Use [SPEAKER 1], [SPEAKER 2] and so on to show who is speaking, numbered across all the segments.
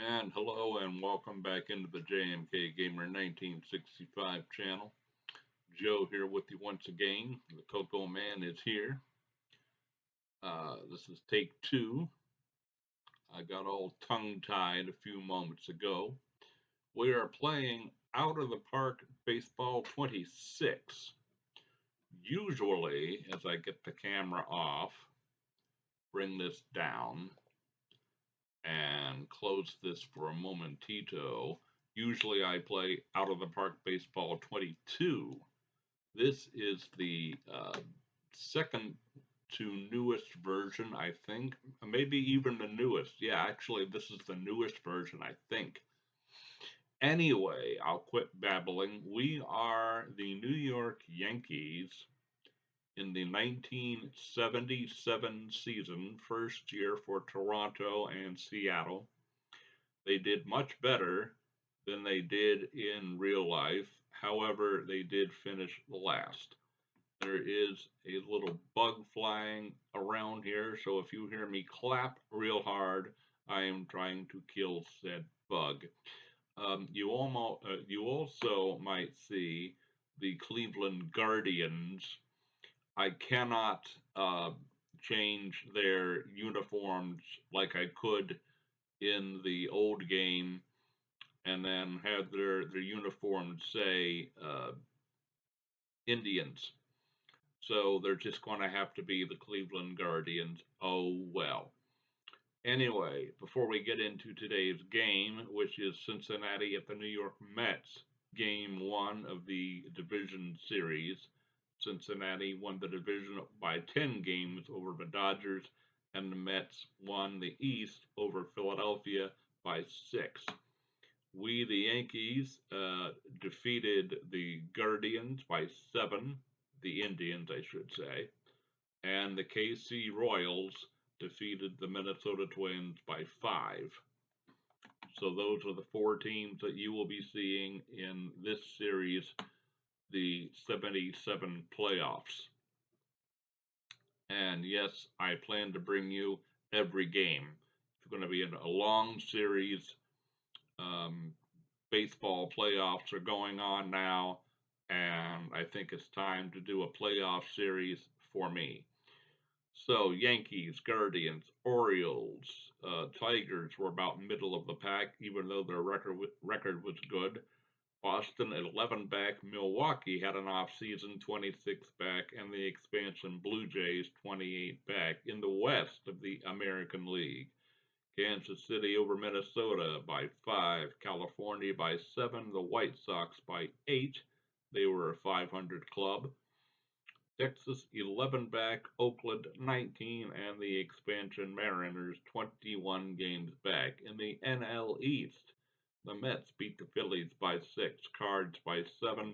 [SPEAKER 1] And hello and welcome back into the JMK Gamer 1965 channel. Joe here with you once again. The Cocoa Man is here. This is take two. I got all tongue tied a few moments ago. We are playing Out of the Park Baseball 26. Usually, as I get the camera off, bring this down, and close this for a momentito. Usually I play Out of the Park Baseball 22. This is the second to newest version, I think. Maybe even the newest. Yeah, actually, this is the newest version, I think. Anyway, I'll quit babbling. We are the New York Yankees in the 1977 season, first year for Toronto and Seattle. They did much better than they did in real life. However, they did finish last. There is a little bug flying around here, so if you hear me clap real hard, I am trying to kill said bug. You also might see the Cleveland Guardians. I cannot change their uniforms like I could in the old game and then have their uniforms say Indians. So they're just going to have to be the Cleveland Guardians. Oh well. Anyway, before we get into today's game, which is Cincinnati at the New York Mets, game one of the division series, Cincinnati won the division by 10 games over the Dodgers, and the Mets won the East over Philadelphia by 6. We, the Yankees, defeated the Guardians by 7, the Indians, I should say, and the KC Royals defeated the Minnesota Twins by 5. So those are the four teams that you will be seeing in this series, the 77 playoffs. And yes, I plan to bring you every game. It's going to be a long series. Um, Baseball playoffs are going on now, and I think it's time to do a playoff series for me. So, Yankees, Guardians, Orioles, Tigers were about middle of the pack, even though their record was good. Boston 11 back, Milwaukee had an off-season 26 back, and the expansion Blue Jays 28 back in the West of the American League. Kansas City over Minnesota by 5, California by 7, the White Sox by 8. They were a 500 club. Texas 11 back, Oakland 19, and the expansion Mariners 21 games back. In the NL East, the Mets beat the Phillies by 6, Cards by 7,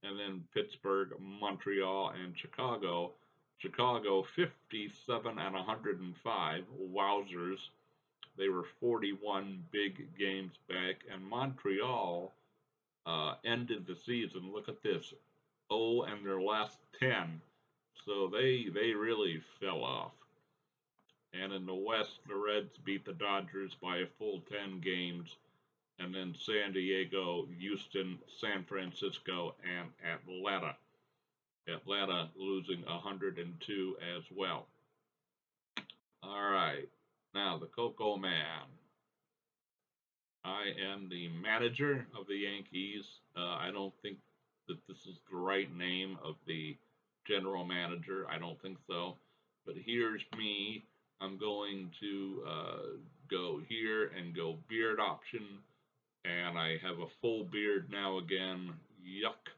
[SPEAKER 1] and then Pittsburgh, Montreal, and Chicago. Chicago 57 and 105, wowzers. They were 41 big games back, and Montreal ended the season. Look at this, 0 and their last 10. So they really fell off. And in the West, the Reds beat the Dodgers by a full 10 games, and then San Diego, Houston, San Francisco, and Atlanta. Atlanta losing 102 as well. All right, now the Cocoa Man. I am the manager of the Yankees. I don't think that this is the right name of the general manager. I don't think so. But here's me. I'm going to go here and go beard option. And I have a full beard now again. Yuck.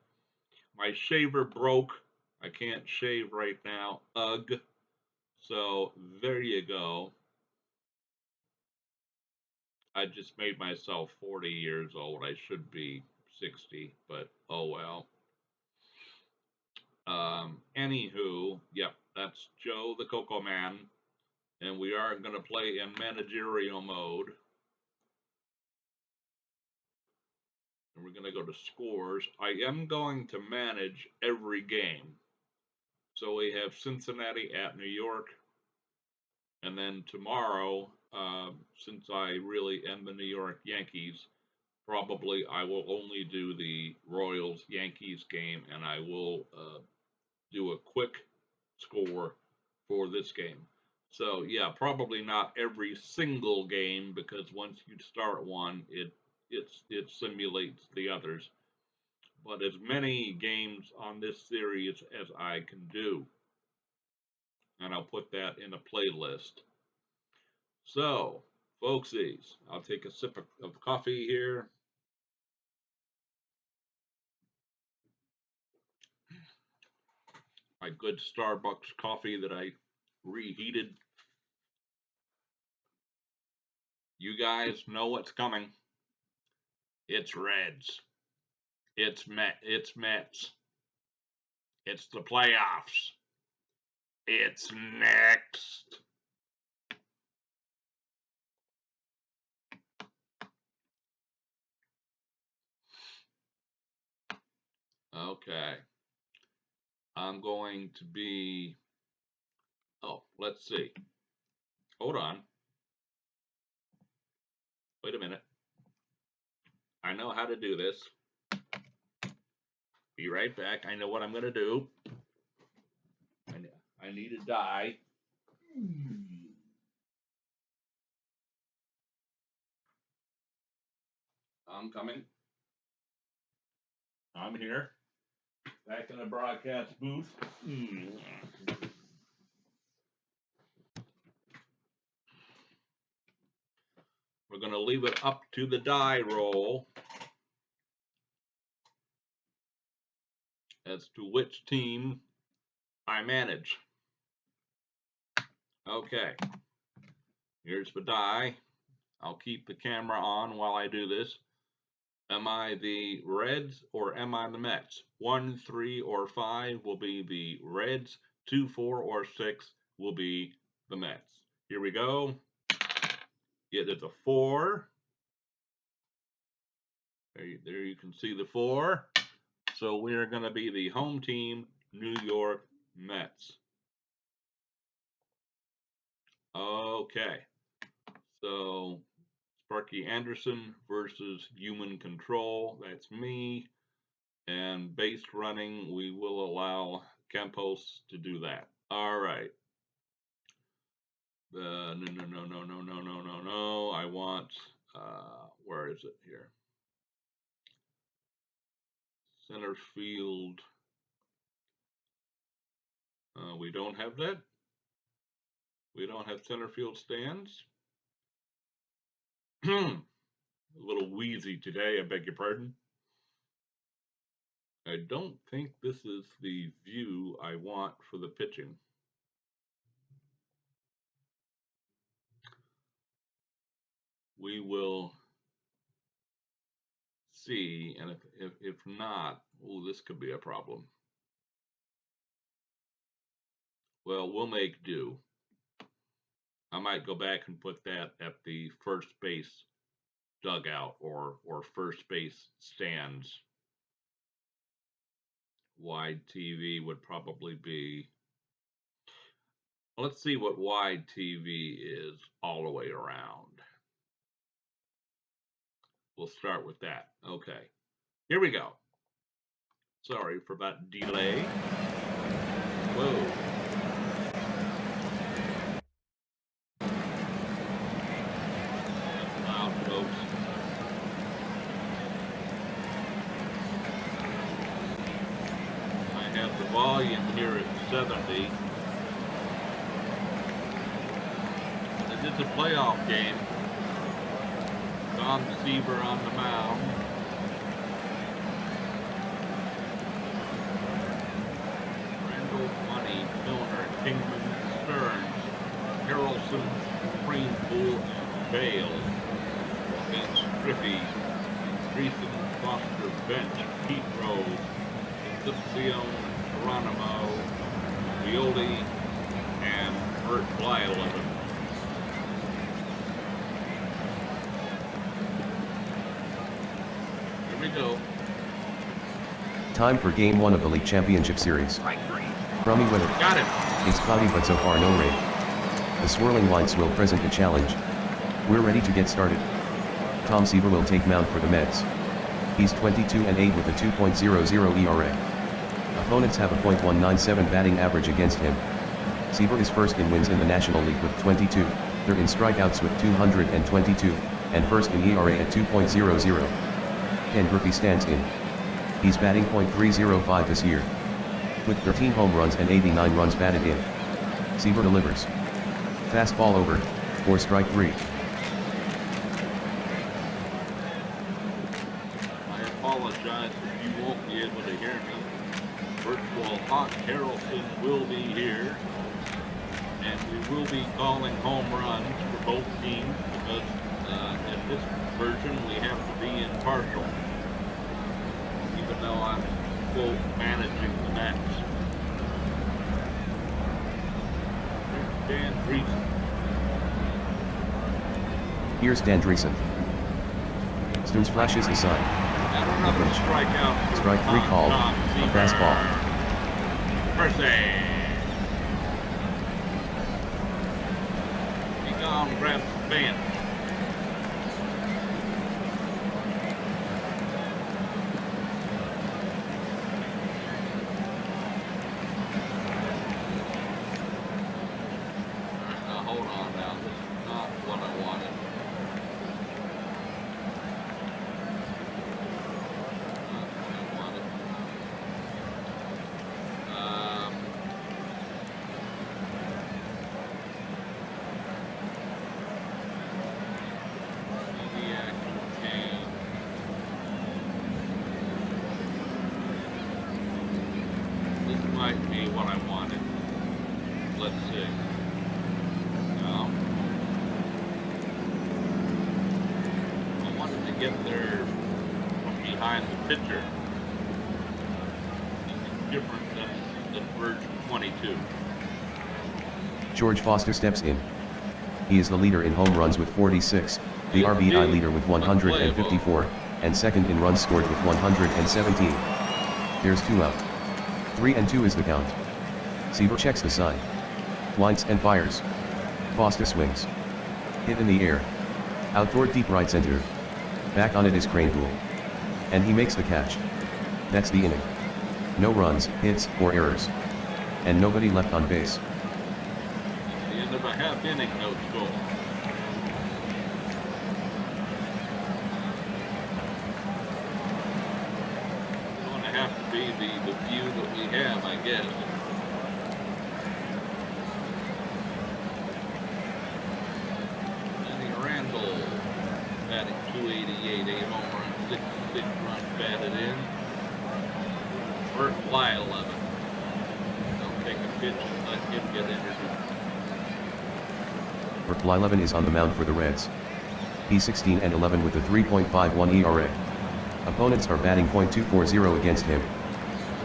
[SPEAKER 1] My shaver broke. I can't shave right now. Ugh. So there you go. I just made myself 40 years old. I should be 60, but oh well. Anywho, yep, that's Joe the Cocoa Man, and we are going to play in managerial mode. And we're going to go to scores. I am going to manage every game. So we have Cincinnati at New York, And then tomorrow, since I really am the New York Yankees, probably I will only do the Royals Yankees game, and I will do a quick score for this game. So yeah, probably not every single game, because once you start one, it simulates the others. But as many games on this series as I can do, and I'll put that in a playlist. So, folksies, I'll take a sip of coffee here. My good Starbucks coffee that I reheated. You guys know what's coming. It's Reds. It's Mets. It's the playoffs. It's next. Okay. I'm going to be. Oh, let's see. Hold on. Wait a minute. I know how to do this. Be right back. I know what I'm going to do. I need a die. I'm coming. I'm here. Back in the broadcast booth. We're going to leave it up to the die roll as to which team I manage. Okay. Here's the die. I'll keep the camera on while I do this. Am I the Reds or am I the Mets? 1, 3, or 5 will be the Reds. 2, 4, or 6 will be the Mets. Here we go. It is a 4. There you can see the 4. So we are going to be the home team, New York Mets. Okay. So Sparky Anderson versus Human Control. That's me. And base running, we will allow Campos to do that. All right. No. I want, where is it here? Center field. We don't have that. We don't have center field stands. A little wheezy today, I beg your pardon. I don't think this is the view I want for the pitching. We will see, and if not, oh, this could be a problem. Well, we'll make do. I might go back and put that at the first base dugout or first base stands. Wide TV would probably be. Let's see what wide TV is all the way around. We'll start with that. Okay, here we go. Sorry for that delay. Whoa. That's loud, folks. I have the volume here at 70. It's a playoff game. Don Seaver on the mound. Randall, Money, Milner, Kingman, Stearns, Harrelson, Greenpool, and Bale against Griffey, Dreesen, Foster, Bench, Pete Rose, Concepcion, Geronimo, Violi, and Bert Blyleven. Here we go.
[SPEAKER 2] Time for Game 1 of the League Championship Series. Crummy weather.
[SPEAKER 1] Got him.
[SPEAKER 2] It's cloudy but so far no rain. The swirling lights will present a challenge. We're ready to get started. Tom Seaver will take mound for the Mets. He's 22-8 with a 2.00 ERA. Opponents have a .197 batting average against him. Seaver is first in wins in the National League with 22, third in strikeouts with 222, and first in ERA at 2.00. Ken Griffey stands in. He's batting .305 this year. With 13 home runs and 89 runs batted in. Seaver delivers. Fastball over, for strike 3.
[SPEAKER 1] I apologize if you won't be able to hear me. Virtual Hawk Harrelson will be here, and we will be calling home runs for both teams because in this version we have to be impartial, even though I'm quote managing the match. Dan Dreesen.
[SPEAKER 2] Here's Dan Dreesen. Stoons flashes the sign.
[SPEAKER 1] Another strikeout.
[SPEAKER 2] Strike 3 called. A fastball.
[SPEAKER 1] Percy. He gone grabs the bench. Hold on now. This is not what I wanted. Might be what I wanted. Let's see. No. I wanted to get there from behind the pitcher. It's different than version 22.
[SPEAKER 2] George Foster steps in. He is the leader in home runs with 46, the RBI leader with 154, and second in runs scored with 117. There's 2 out. 3-2 is the count. Seaver checks the sign. Winds and fires. Foster swings. Hit in the air. Out toward deep right center. Back on it is Cranepool. And he makes the catch. That's the inning. No runs, hits, or errors. And nobody left on base.
[SPEAKER 1] The end of a half inning, no score. Have to be the view that we have, I guess. Danny Randall batting .288, 8 home runs, 66 runs batted in. First fly 11. Don't take a pitch and let him get introduced.
[SPEAKER 2] Fly 11 is on the mound for the Reds. He's 16-11 with a 3.51 ERA. Opponents are batting .240 against him.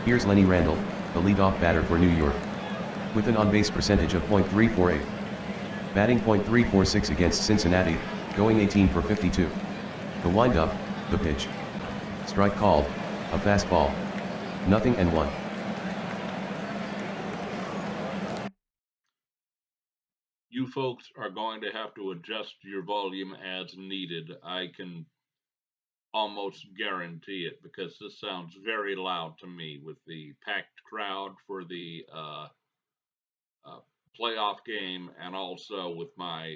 [SPEAKER 2] Here's Lenny Randall, the leadoff batter for New York. With an on-base percentage of .348. Batting .346 against Cincinnati, going 18 for 52. The windup, the pitch. Strike called, a fastball. 0-1.
[SPEAKER 1] You folks are going to have to adjust your volume as needed. I can almost guarantee it because this sounds very loud to me with the packed crowd for the playoff game, and also with my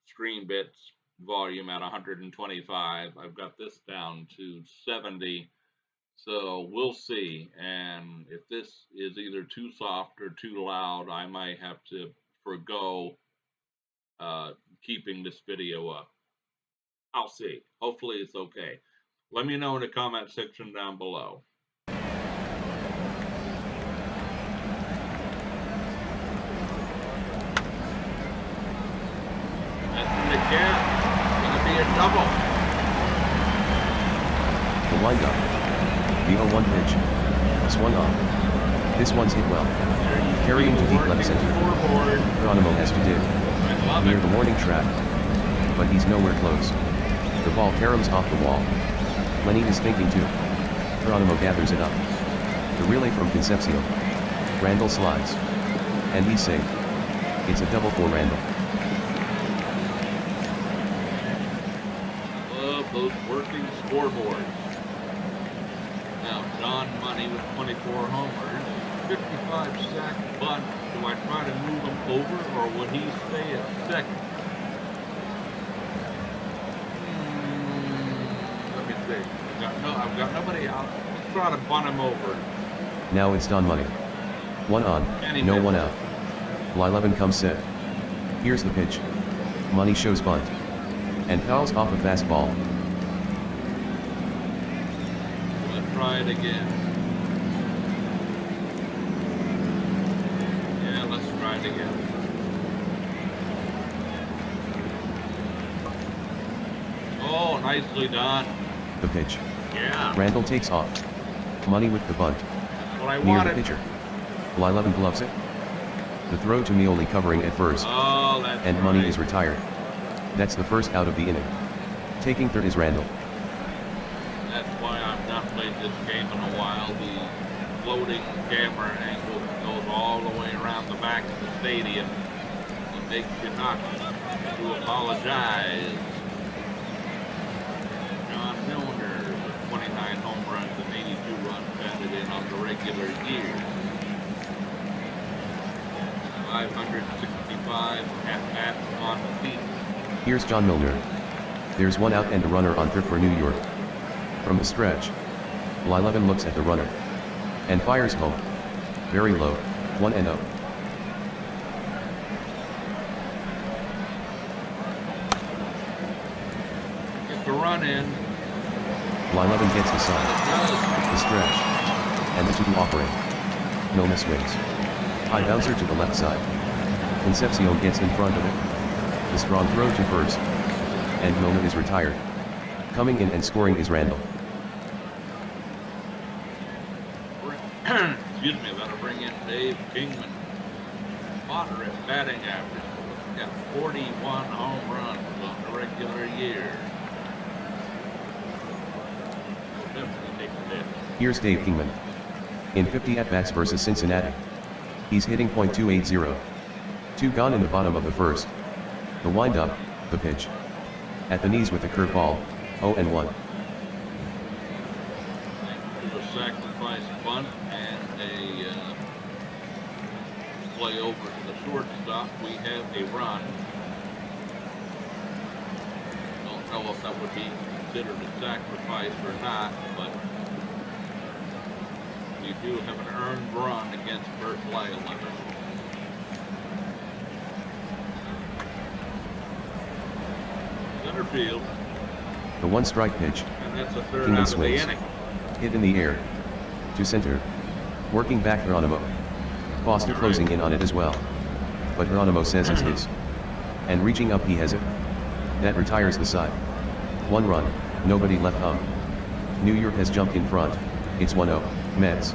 [SPEAKER 1] screen bits volume at 125. I've got this down to 70, so we'll see. And if this is either too soft or too loud, I might have to forgo keeping this video up. I'll see. Hopefully it's okay. Let me know in the comment section down below. That's in the gap. It's going to be a double.
[SPEAKER 2] The windup. The 0-1 pitch. Swung on. This one's hit well. Carrying to deep left center. Geronimo has to dig. Near the warning track. But he's nowhere close. The ball caroms off the wall. Lenny is thinking too. Geronimo gathers it up. The relay from Concepcion. Randall slides. And he's safe. It's a double for Randall.
[SPEAKER 1] Love those working scoreboards. Now, John Money with 24 homers, 55 sack bunt. Do I try to move him over, or would he stay at second? Let me see. I've got nobody out. Let's try to bunt him over.
[SPEAKER 2] Now it's Don Money. One on, no one out. Blyleven comes set. Here's the pitch. Money shows bunt. And fouls off a fastball.
[SPEAKER 1] Let's try it again. Yeah, let's try it again. Oh, nicely done.
[SPEAKER 2] The pitch.
[SPEAKER 1] Yeah.
[SPEAKER 2] Randall takes off. Money with the bunt.
[SPEAKER 1] That's what I
[SPEAKER 2] Near
[SPEAKER 1] wanted.
[SPEAKER 2] the pitcher. Blyleven gloves it. The throw to Meoli covering at first.
[SPEAKER 1] Oh, that's
[SPEAKER 2] and
[SPEAKER 1] right.
[SPEAKER 2] Money is retired. That's the first out of the inning. Taking third is Randall.
[SPEAKER 1] That's why I've not played this game in a while. The floating camera angle goes all the way around the back of the stadium. It makes you not to apologize. John Milner with 29 home runs and 82 runs batted in on the regular year. 565 at-bats on the season.
[SPEAKER 2] Here's John Milner. There's one out and a runner on third for New York. From the stretch, Blyleven looks at the runner and fires home. Very low, 1-0.
[SPEAKER 1] Get the run in.
[SPEAKER 2] Blyleven gets the side, the stretch, and the 2 offering. Milner swings. High bouncer to the left side. Concepcion gets in front of it. The strong throw to first. And Milner is retired. Coming in and scoring is Randall.
[SPEAKER 1] Excuse me, better bring in Dave Kingman. Moderate batting average. Got 41 home runs on the regular year. We'll definitely take a hit.
[SPEAKER 2] Here's Dave Kingman. In 50 at-bats versus Cincinnati. He's hitting .280. 2 gone in the bottom of the first. The wind-up, the pitch. At the knees with the curveball, 0-1.
[SPEAKER 1] There's a sacrifice bunt and a play over to the shortstop. We have a run. Don't know if that would be considered a sacrifice or not, but we do have an earned run against Bert Blyleven. Center field.
[SPEAKER 2] The 1-strike pitch.
[SPEAKER 1] And that's the third
[SPEAKER 2] Kingman
[SPEAKER 1] out of the
[SPEAKER 2] swings.
[SPEAKER 1] inning.
[SPEAKER 2] Hit in the air. To center. Working back Geronimo. Foster closing in on it as well. But Geronimo says it's his. And reaching up he has it. That retires the side. 1 run, nobody left home. New York has jumped in front. It's 1-0, Mets.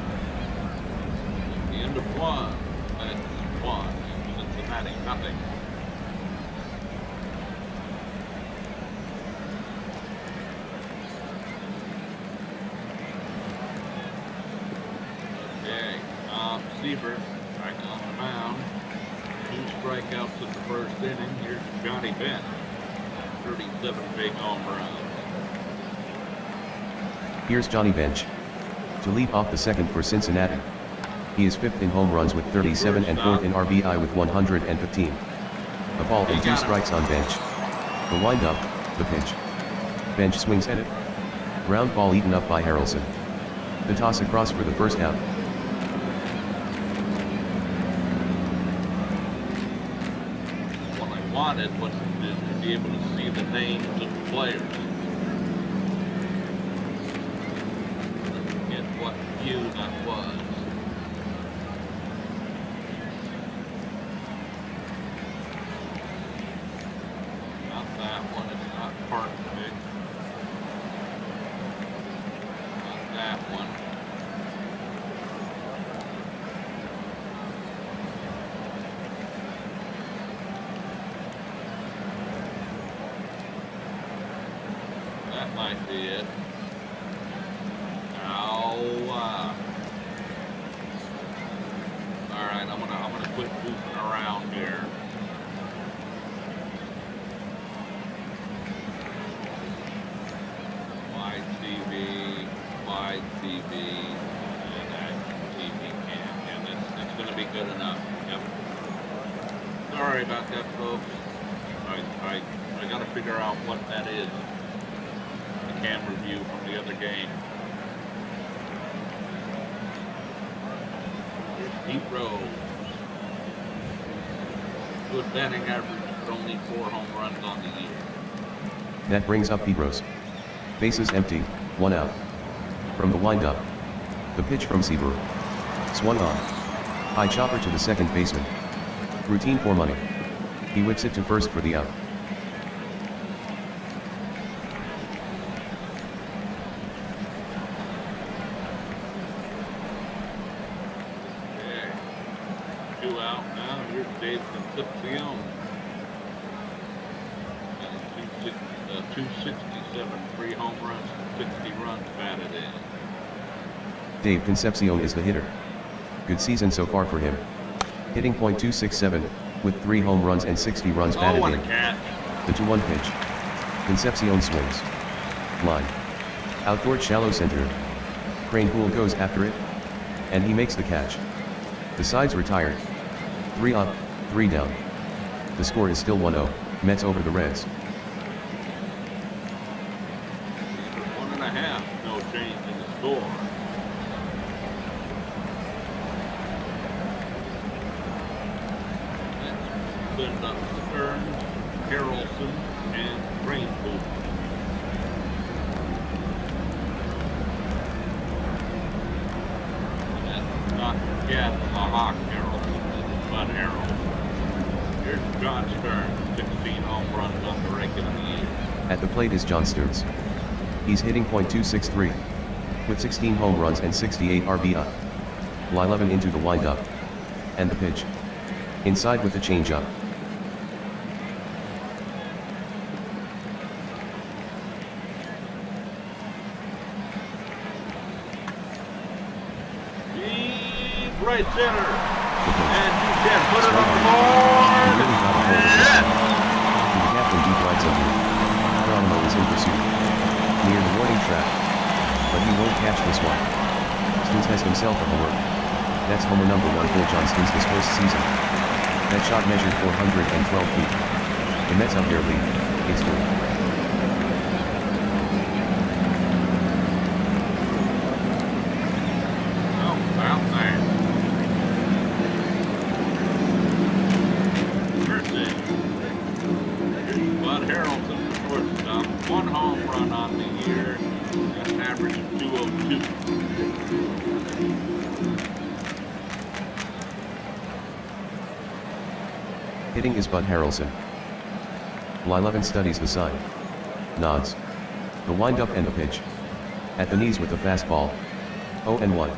[SPEAKER 1] The end of one. Mets 1. Cincinnati nothing. Okay, Siebert back on the mound. 2 strikeouts in the first inning. Here's Johnny Bench. 37 big home runs.
[SPEAKER 2] Here's Johnny Bench. To leap off the second for Cincinnati. He is 5th in home runs with 37 and 4th in RBI with 115. A ball and 2 strikes on Bench. The wind-up, the pitch. Bench swings at it. Ground ball eaten up by Harrelson. The toss across for the first out.
[SPEAKER 1] What I wanted was to be able to see the names of the players. Get what view that was. Not that one, it's not perfect. Not that one. That might be it. All right, I'm gonna quit goofing around here. satellite TV and action TV cam, and it's going to be good enough. Yep. Sorry about that, folks. I got to figure out what that is. The camera view from the other game. Here's Pete Rose. Good batting average, but only 4 home runs on the year.
[SPEAKER 2] That brings up Pete Rose. Bases empty, 1 out. From the windup. The pitch from Seaver. Swung on. High chopper to the second baseman. Routine for money. He whips it to first for the out.
[SPEAKER 1] Okay. 2 out now. Here's Dave Concepcion. 267, 3 home runs, 60 runs batted in.
[SPEAKER 2] Dave Concepcion is the hitter. Good season so far for him. Hitting .267, with 3 home runs and 60 runs batted
[SPEAKER 1] what
[SPEAKER 2] in.
[SPEAKER 1] A catch.
[SPEAKER 2] The 2-1 pitch. Concepcion swings. Line. Out toward shallow center. Crane Poole goes after it. And he makes the catch. The side's retired. 3 up, 3 down. The score is still 1-0, Mets over the Reds.
[SPEAKER 1] 1.5, no change in the score. Let's send up Stearns, Harrelson, and Rainbow. That's not Hawk Harrelson, but Harrelson. Here's John Stearns, 16 home runs on the regular year.
[SPEAKER 2] At the plate is John Stearns. He's hitting .263. With 16 home runs and 68 RBI. Line 11 into the windup. And the pitch. Inside with the changeup.
[SPEAKER 1] Deep right center. And you can put it on the board.
[SPEAKER 2] Really got a hold of it. The captain deep right center. Geronimo is in pursuit. Near the warning track. But he won't catch this one. Stearns has himself a homer. That's homer number 1 for John Stearns this first season. That shot measured 412 feet. The Mets up their lead. It's good.
[SPEAKER 1] Oh, out there. Mercy. Here's Bud Harrelson, shortstop. 1 home run on the year. Got an average of 202.
[SPEAKER 2] Hitting is Bud Harrelson. Line 11 studies the sign. Nods. The windup and the pitch. At the knees with the fastball. 0-1.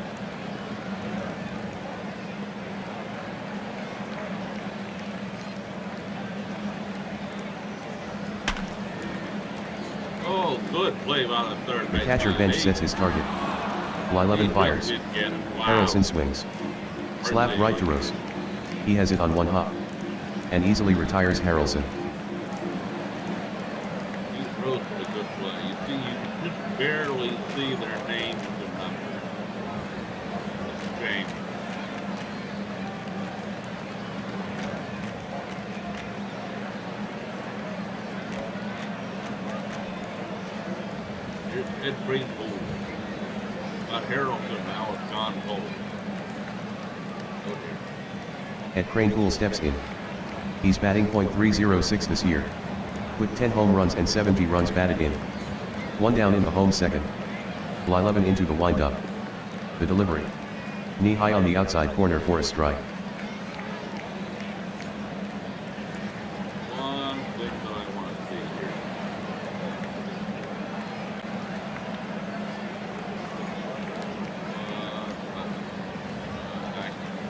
[SPEAKER 1] Oh, good play by the third base.
[SPEAKER 2] The catcher bench sets his target. Line 11 fires. Harrelson swings. Slap right to Rose. He has it on 1 hop. And easily retires Harrelson.
[SPEAKER 1] He's Rose with a good play. You see, you just barely see their names and numbers. It's a shame. Here's Ed Greenpool. But Harrelson now has gone cold. Oh dear.
[SPEAKER 2] Ed Crane Poole steps in. He's batting .306 this year. With 10 home runs and 70 runs batted in. 1 down in the home second. Line 11 into the windup. The delivery. Knee high on the outside corner for a strike.
[SPEAKER 1] One thing that I want to see here.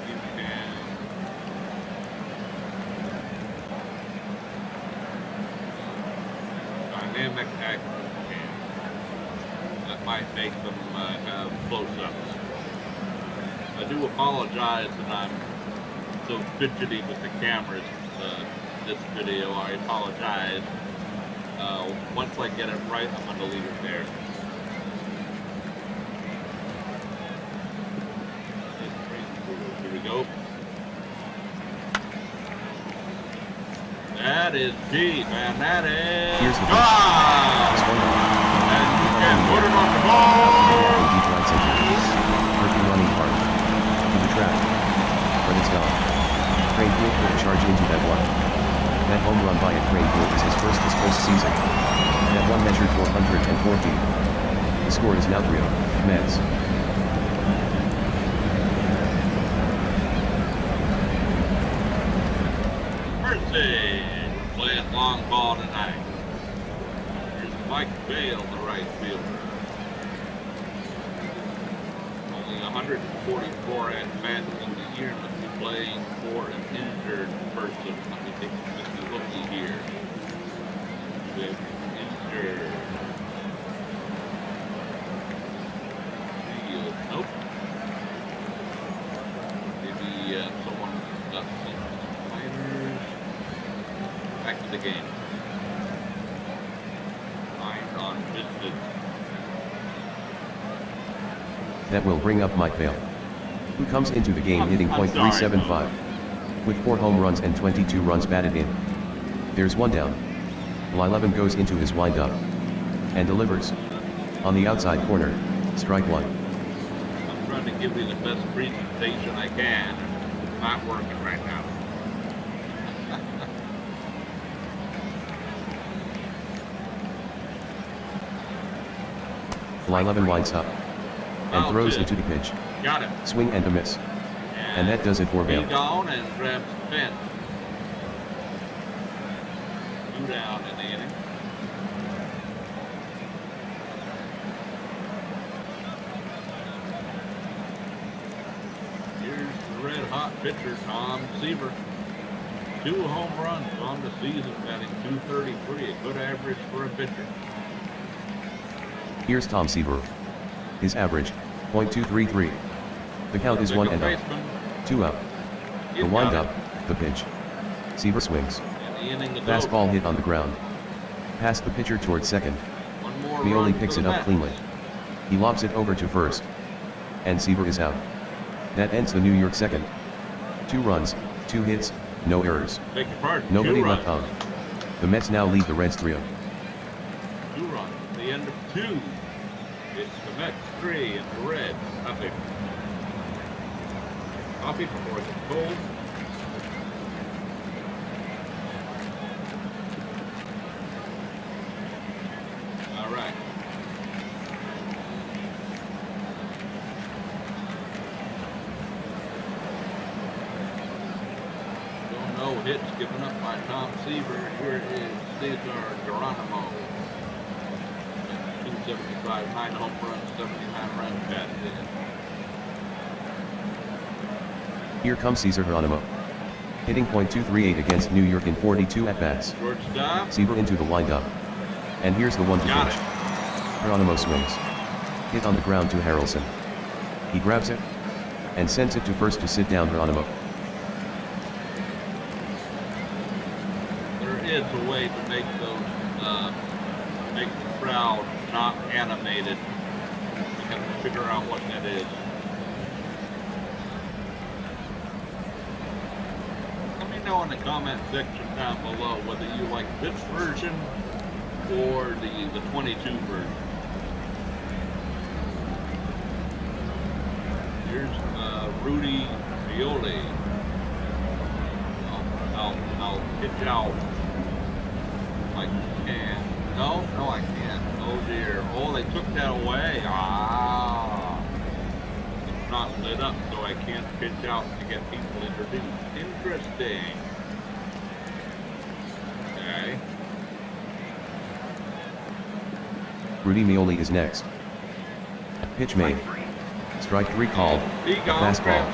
[SPEAKER 1] You can dynamic action cam. That might make them have close-ups. I do apologize that I'm so fidgety with the cameras this video. I apologize. Once I get it right, I'm going to leave it there. is deep, and that is
[SPEAKER 2] Here's the pitch.
[SPEAKER 1] gone.
[SPEAKER 2] Swung on.
[SPEAKER 1] And you can put it on the
[SPEAKER 2] Out
[SPEAKER 1] ball.
[SPEAKER 2] to the gap in deep right center. Murphy running hard. To the track. But it's gone. Cranefield could charge into that one. That home run by Cranefield is his first this postseason. That one measured 404 feet. The score is now 3-0, Mets.
[SPEAKER 1] Mercy, we're playing long ball tonight. Here's Mike Bale, the right fielder. Only 144 at-bats in the year, must be playing for an injured person. Let me take a looky here. With injured. Nope. Maybe someone got some minors. Back to the game. Mind on business.
[SPEAKER 2] That will bring up Mike Bale, who comes into the game hitting .375, with 4 home runs and 22 runs batted in. There's one down. 11 goes into his windup and delivers on the outside corner. Strike one.
[SPEAKER 1] I'm trying to give you the best presentation I can. It's not working right now.
[SPEAKER 2] Fly 11 winds up and
[SPEAKER 1] Foul
[SPEAKER 2] throws
[SPEAKER 1] tip.
[SPEAKER 2] into the pitch.
[SPEAKER 1] Got it.
[SPEAKER 2] Swing and a miss. And that does it for Bale.
[SPEAKER 1] He down and grabs the fence. 2 down in the inning. Here's the red-hot pitcher, Tom Seaver. 2 home runs on the season, batting .233, a good average for a pitcher.
[SPEAKER 2] Here's Tom Seaver. His average, .233. The count is 1 and up. 2 up. The wind up, the pitch. Seaver swings. Fastball hit on the ground. Past the pitcher towards second. Meoli picks it up cleanly. He lobs it over to first. And Seaver is out. That ends the New York second. 2 runs, 2 hits, no errors. Nobody left on. The Mets now lead the Reds 3-0.
[SPEAKER 1] 2 runs, the end of 2. It's the Mets 3 and the Reds nothing. Coffee before it's cold. All right. No hits given up by Tom Seaver. Here is Cesar Geronimo. 275, 9 home runs, 79 runs batted in.
[SPEAKER 2] Here comes Cesar Geronimo. Hitting .238 against New York in 42 at-bats.
[SPEAKER 1] Shortstop.
[SPEAKER 2] Seaver into the windup. And here's the 1-2
[SPEAKER 1] Got
[SPEAKER 2] pitch.
[SPEAKER 1] it.
[SPEAKER 2] Geronimo swings. Hit on the ground to Harrelson. He grabs it and sends it to first to sit down Geronimo.
[SPEAKER 1] There is a way to make those, make the crowd not animated. You have to figure out what that is. Let me know in the comment section down below whether you like this version or the 22 version. Here's Rudy Violi. I'll pitch out. I can. No, I can't. Oh dear. Oh, they took that away. Ah. It's not lit up, so I can't pitch out to get people introduced. Interesting. Okay.
[SPEAKER 2] Rudy Meoli is next. Pitch made. Strike 3 called. Fastball.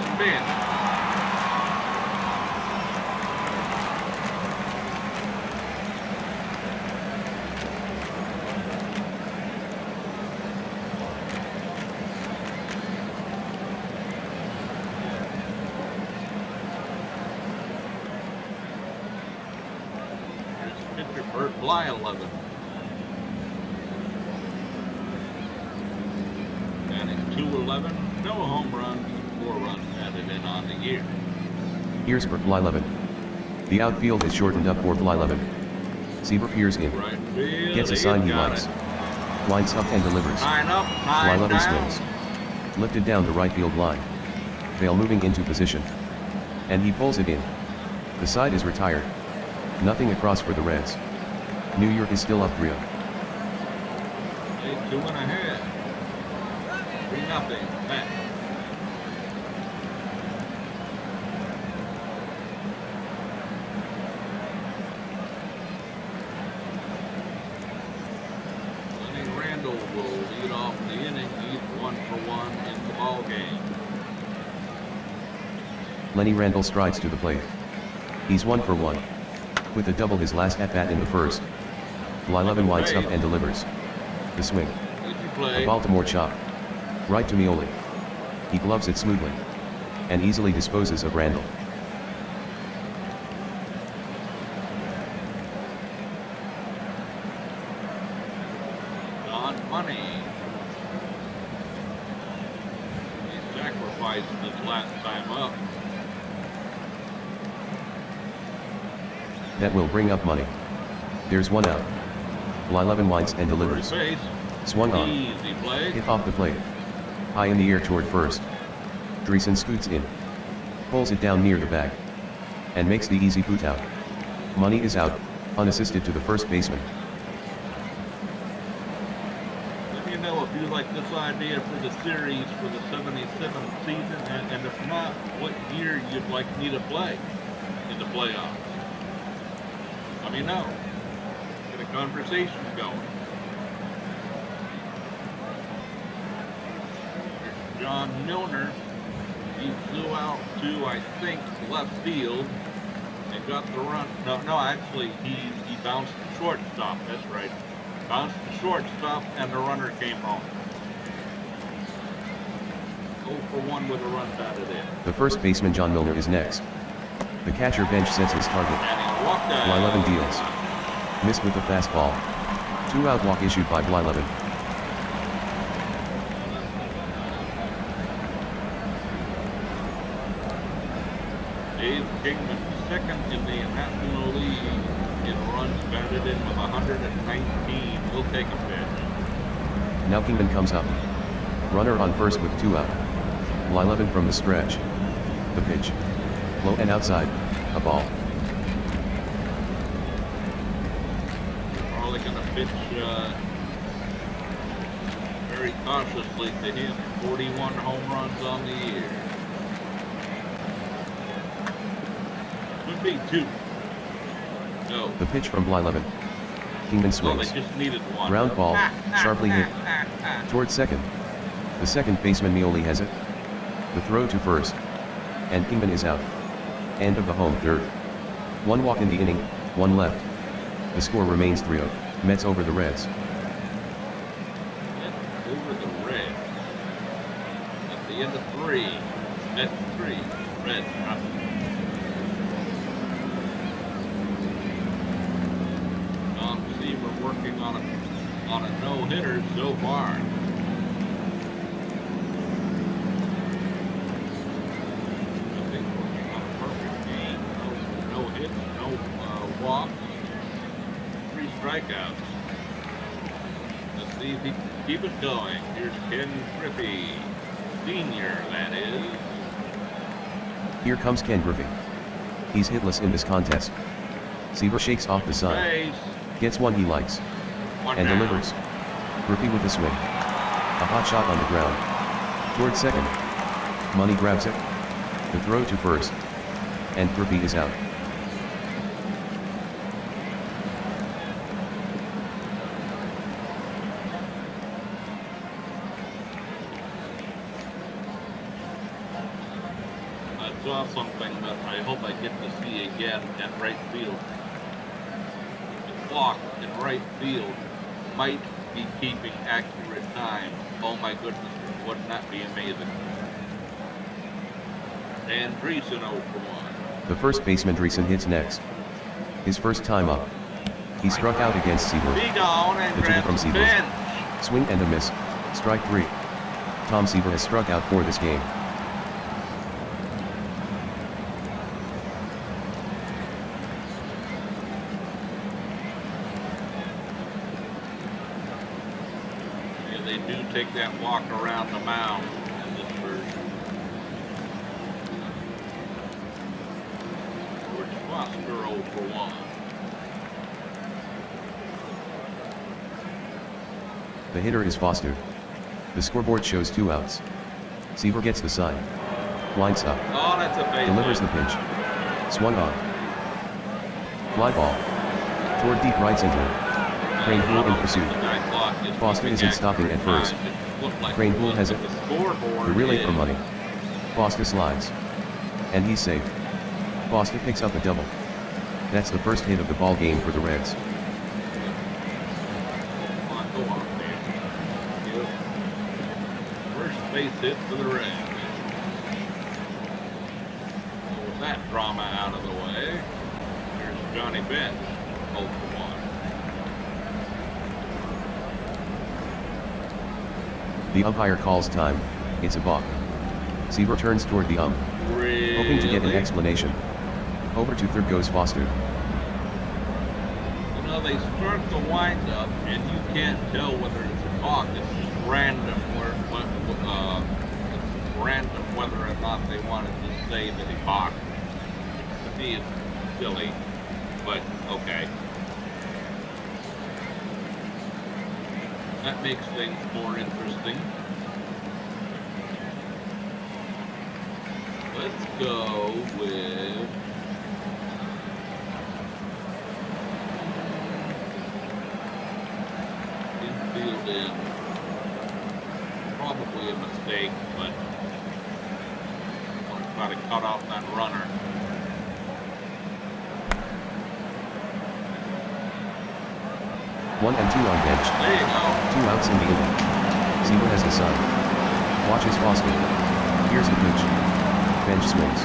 [SPEAKER 1] Fly 11. Batting .211, no home runs, 4 runs added in on the year.
[SPEAKER 2] Here's for Fly 11. The outfield is shortened up for Blyleven. Seaver peers in.
[SPEAKER 1] Right field.
[SPEAKER 2] Gets a sign he
[SPEAKER 1] got
[SPEAKER 2] likes.
[SPEAKER 1] it.
[SPEAKER 2] Winds up and delivers.
[SPEAKER 1] 9 up, 9
[SPEAKER 2] Blyleven
[SPEAKER 1] down.
[SPEAKER 2] swings. Lifted down the right field line. Vale moving into position. And he pulls it in. The side is retired. Nothing across for the Reds. New York is still up 3-0.
[SPEAKER 1] They 2 and ahead. 3-0. Mets. Lenny Randall will lead off the inning. He's 1 for 1 in the ball game.
[SPEAKER 2] Lenny Randall strides to the plate. He's 1 for 1. With a double his last at-bat in the first. Blyleven winds up and delivers. The swing. A Baltimore chop. Right to Mioli. He gloves it smoothly. And easily disposes of Randall.
[SPEAKER 1] Don Money. He sacrificed his last time up.
[SPEAKER 2] That will bring up money. There's 1 out. Blyleven winds and delivers.
[SPEAKER 1] First base.
[SPEAKER 2] Swung on.
[SPEAKER 1] Easy play.
[SPEAKER 2] Hit off the plate. High in the air toward first. Dreesen scoots in. Pulls it down near the bag. And makes the easy boot out. Money is out, unassisted to the first baseman.
[SPEAKER 1] Let me know if you like this idea for the series for the 77th season, and if not, what year you'd like me to play in the playoffs. Let me know. Get a conversation going. There's John Milner. He flew out to, I think, left field and got the run. No, actually, he bounced to shortstop. That's right. Bounced to shortstop, and the runner came home. 0 for 1 with a run batted in.
[SPEAKER 2] The first baseman John Milner is next. The catcher bench sets his target.
[SPEAKER 1] And he walked out.
[SPEAKER 2] Blyleven deals. Missed with the fastball. 2 out walk issued by Blyleven.
[SPEAKER 1] Dave Kingman, second in the National League in runs batted in with 119. We'll take a pitch.
[SPEAKER 2] Now Kingman comes up. Runner on first with 2 out. Blyleven from the stretch. The pitch. Low and outside. A ball.
[SPEAKER 1] Probably going to pitch very cautiously to him. 41 home runs on the year. Could be 2. No.
[SPEAKER 2] The pitch from Blyleven. Kingman
[SPEAKER 1] Well,
[SPEAKER 2] swings.
[SPEAKER 1] they just needed 1.
[SPEAKER 2] Ground ball, sharply hit. Towards second. The second baseman Mioli has it. The throw to first. And Kingman is out. End of the home third. 1 walk in the inning, 1 left. The score remains 3-0. Mets over the Reds.
[SPEAKER 1] Mets over the Reds. At the end of 3. Mets 3. Reds nothing. Tom Seaver working on a no-hitter so far. Walks, 3 strikeouts. Let's see if he can keep it going. Here's Ken Griffey, Sr., that is.
[SPEAKER 2] Here comes Ken Griffey. He's hitless in this contest. Seaver shakes off the sign.
[SPEAKER 1] Base.
[SPEAKER 2] Gets 1 he likes.
[SPEAKER 1] 1
[SPEAKER 2] And
[SPEAKER 1] down.
[SPEAKER 2] delivers. Griffey with a swing. A hot shot on the ground. Towards second. Money grabs it. The throw to first. And Griffey is out.
[SPEAKER 1] I saw something that I hope I get to see again at right field. The clock in right field might be keeping accurate time. Oh my goodness, wouldn't that be amazing? And Dreesen 0 for 1.
[SPEAKER 2] The first baseman Dreesen hits next. His first time up. He struck out against Seaver.
[SPEAKER 1] Be gone and
[SPEAKER 2] The two
[SPEAKER 1] grab
[SPEAKER 2] from
[SPEAKER 1] the
[SPEAKER 2] Seaver.
[SPEAKER 1] bench.
[SPEAKER 2] Swing and a miss. Strike 3. Tom Seaver has struck out for this game.
[SPEAKER 1] they do take that walk around the mound in this version. George Foster 0 for 1.
[SPEAKER 2] The hitter is Foster. The scoreboard shows 2 outs. Seaver gets the sign. Winds up.
[SPEAKER 1] Oh, that's a base
[SPEAKER 2] Delivers
[SPEAKER 1] hit.
[SPEAKER 2] the pitch. Swung on. Fly ball. Toward deep right center. Crane Pool in pursuit. Foster isn't stopping at first. Crane Pool has it. The relay for money. Foster slides. And he's safe. Foster picks up a double. That's the first hit of the ball game for the Reds.
[SPEAKER 1] Go on, man. Yep. First base hit for the Reds. So with that drama out of the way, here's Johnny Bench, 0 for 1.
[SPEAKER 2] The umpire calls time. It's a balk. Seaver turns toward the ump,
[SPEAKER 1] Really?
[SPEAKER 2] hoping to get an explanation. Over to third goes Foster.
[SPEAKER 1] You know, they start the wind up, and you can't tell whether it's a balk. It's just random it's random whether or not they wanted to say that he balked. To me, it's silly, but okay. That makes things more interesting. Let's go with infield in. Probably a mistake, but I'm going to try to cut off that runner.
[SPEAKER 2] One and 2 on bench.
[SPEAKER 1] There you go.
[SPEAKER 2] 2 outs in the inning. Seaver has the sign. Watches Foster. Here's the pitch. Bench swings.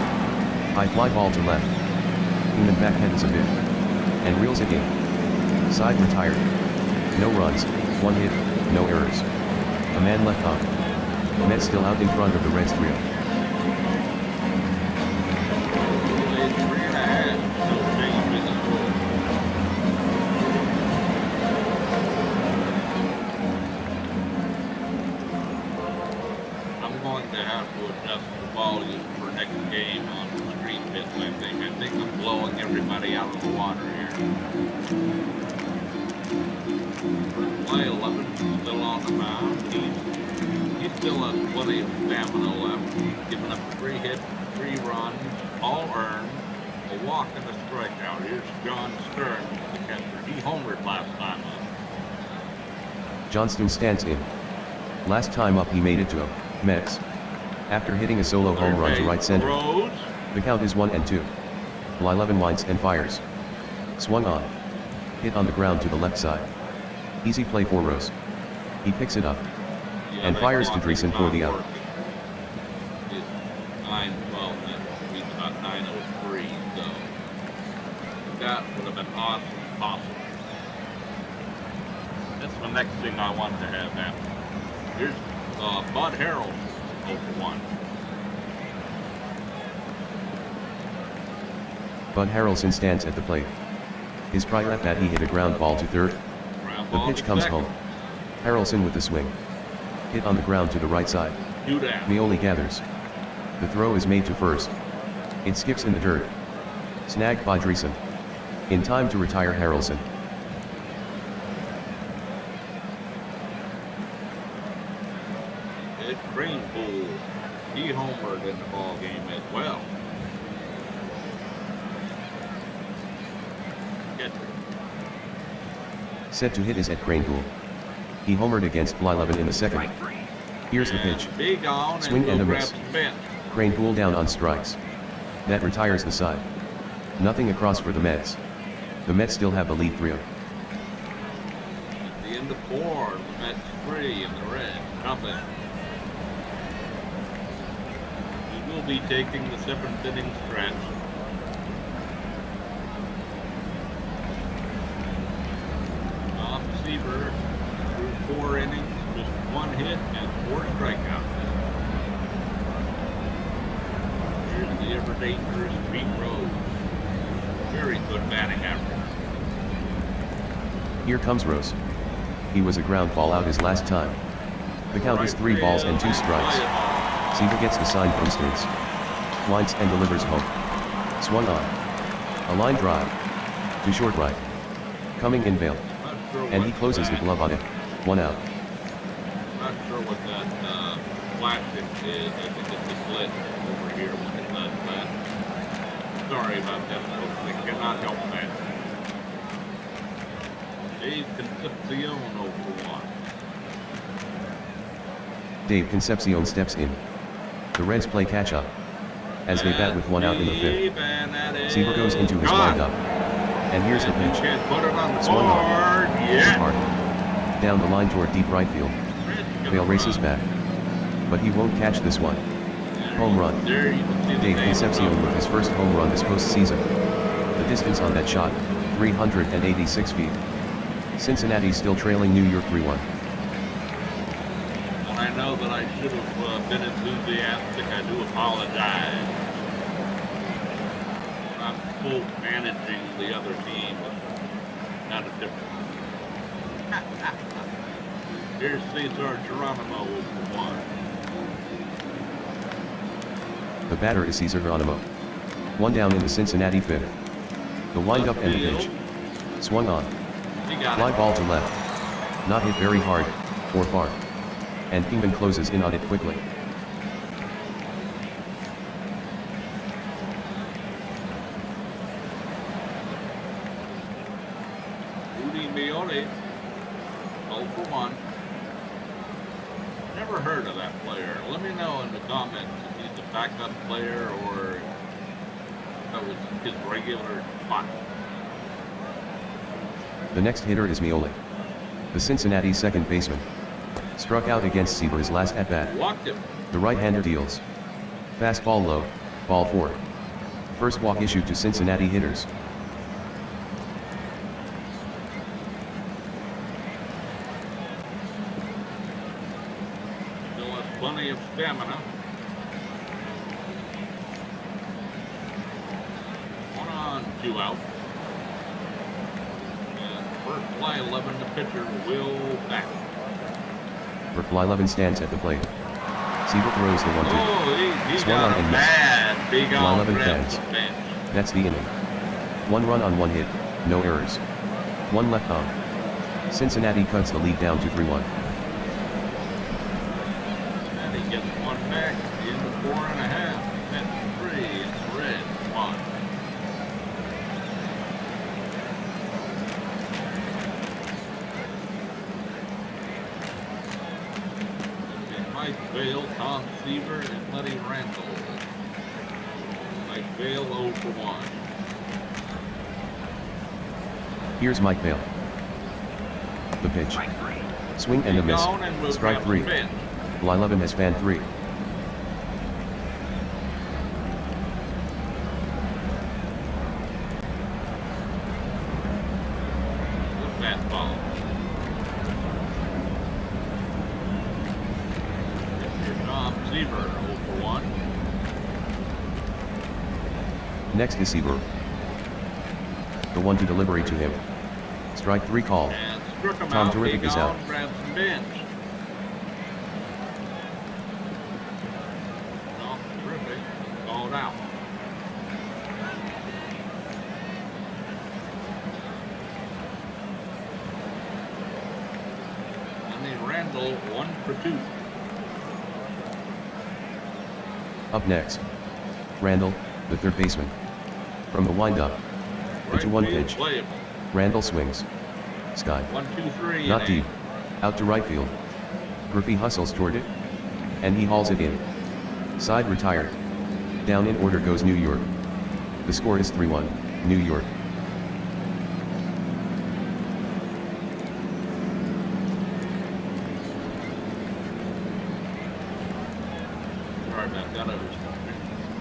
[SPEAKER 2] High fly ball to left. Keenan backhands a bit. And reels it in. Side retired. No runs, 1 hit, no errors. A man left on. Mets still out in front of the Reds trio.
[SPEAKER 1] Played 3.5. No change in the score. I'm going to have to adjust the volume for next game on the screen bits, I think. I think I'm blowing everybody out of the water here. Play 11 still on the mound. He still has plenty of stamina left. He's given up 3 hits, 3 runs, all earned, a walk and a strikeout. Here's John Stern, the catcher. He homered last time up.
[SPEAKER 2] Johnston stands in. Last time up he made it to a Mets. After hitting a solo home run to right center. The count is 1 and 2. Blyleven winds and fires. Swung on. Hit on the ground to the left side. Easy play for Rose. He picks it up.
[SPEAKER 1] Yeah,
[SPEAKER 2] And fires to Dreesen for the out.
[SPEAKER 1] It's 9-12, he's about 9:03, so that would have been awesome possible. That's the next thing I want to have happen. Here's Bud Harrell, 0 for 1.
[SPEAKER 2] Bud Harrelson stands at the plate. His prior at bat he hit a ground ball to third. The pitch comes home. Harrelson with the swing. Hit on the ground to the right side. Meoli gathers. The throw is made to first. It skips in the dirt. Snagged by Dreesen. In time to retire Harrelson.
[SPEAKER 1] Ed Cranepool, he homered in the ball game as well.
[SPEAKER 2] Set to hit is at Cranepool. He homered against Blyleven in the second. Here's the pitch. Swing and a miss. Cranepool down on strikes. That retires the side. Nothing across for the Mets. The Mets still have the lead 3-0.
[SPEAKER 1] At the end of 4, the Mets 3 and the Reds nothing. We will be taking the 7th inning stretch. Seaver through 4 innings, just 1 hit and 4 strikeouts. Here's the ever dangerous Pete Rose. Very good batting average.
[SPEAKER 2] Here comes Rose. He was a ground ball out his last time. The count is 3 balls and 2 strikes. Seaver gets the sign from Stearns. Winds and delivers home. Swung on. A line drive. To short right. Coming in bail. And he closes the glove on it. 1 out.
[SPEAKER 1] Not sure what that flashing is. I think it's a glitch over here when it does that. Sorry about that, folks. I cannot help that. Dave Concepcion over 1.
[SPEAKER 2] Dave Concepcion steps in. The Reds play catch-up. As they bat with 1 out in the 5th. Seaver goes into his windup. And here's the pitch. Swung on. Hard. Down the line toward deep right field. Bale races back. But he won't catch this one. Home run. Dave Concepcion with his first home run this postseason. The distance on that shot, 386 feet. Cincinnati still trailing New York 3-1.
[SPEAKER 1] I know that I should have been enthusiastic. I do apologize. I'm full managing the other team. Not a difference. Here's Cesar Geronimo for 1.
[SPEAKER 2] The batter is Cesar Geronimo. 1 down in the Cincinnati 5th. The windup and the pitch. Swung on. Fly ball to left. Not hit very hard, or far. And Kingman closes in on it quickly.
[SPEAKER 1] Rudy Mione, 0 for 1. Never heard of that player. Let me know in the comments if he's a backup player or if that was his regular spot.
[SPEAKER 2] The next hitter is Miole. The Cincinnati second baseman. Struck out against Seaver's last at-bat.
[SPEAKER 1] Walked him.
[SPEAKER 2] The right-hander deals. Fastball low, ball 4. First walk issued to Cincinnati hitters.
[SPEAKER 1] Still has plenty of stamina. 1 on, 2 out. And first fly 11, the pitcher will back.
[SPEAKER 2] For fly 11 stands at the plate. Seaver throws the 1-2.
[SPEAKER 1] Oh, he
[SPEAKER 2] Swung
[SPEAKER 1] got
[SPEAKER 2] on
[SPEAKER 1] a
[SPEAKER 2] and
[SPEAKER 1] bad big
[SPEAKER 2] Fly
[SPEAKER 1] on
[SPEAKER 2] 11
[SPEAKER 1] grab
[SPEAKER 2] fans.
[SPEAKER 1] the bench.
[SPEAKER 2] That's the inning. 1 run on 1 hit, no errors. 1 left on. Cincinnati cuts the lead down to 3-1.
[SPEAKER 1] And he gets 1 back in the 4.5. That's 3. It's red. 1. Mike Vail, Tom Seaver, and Buddy Randall. Mike Vail 0 for 1.
[SPEAKER 2] Here's Mike Vail. The pitch. Swing and a miss. Strike 3. Fly 11 has fan 3.
[SPEAKER 1] The fastball. Tom Seaver 0 for 1.
[SPEAKER 2] Next is Seaver. The 1 to delivery to him. Strike 3 call.
[SPEAKER 1] And struck him
[SPEAKER 2] Tom
[SPEAKER 1] out.
[SPEAKER 2] Terrific
[SPEAKER 1] Big
[SPEAKER 2] is out.
[SPEAKER 1] on, grabs some bench. Tom Terrific called out. Lenny Randall 1 for 2.
[SPEAKER 2] Up next. Randall, the third baseman. From the windup. The 2-1 pitch.
[SPEAKER 1] Playable.
[SPEAKER 2] Randall swings. Sky.
[SPEAKER 1] 1, 2, 3.
[SPEAKER 2] Not deep. Out to right field. Griffey hustles toward it. And he hauls it in. Side retired. Down in order goes New York. The score is 3-1, New York.
[SPEAKER 1] Sorry about that. I was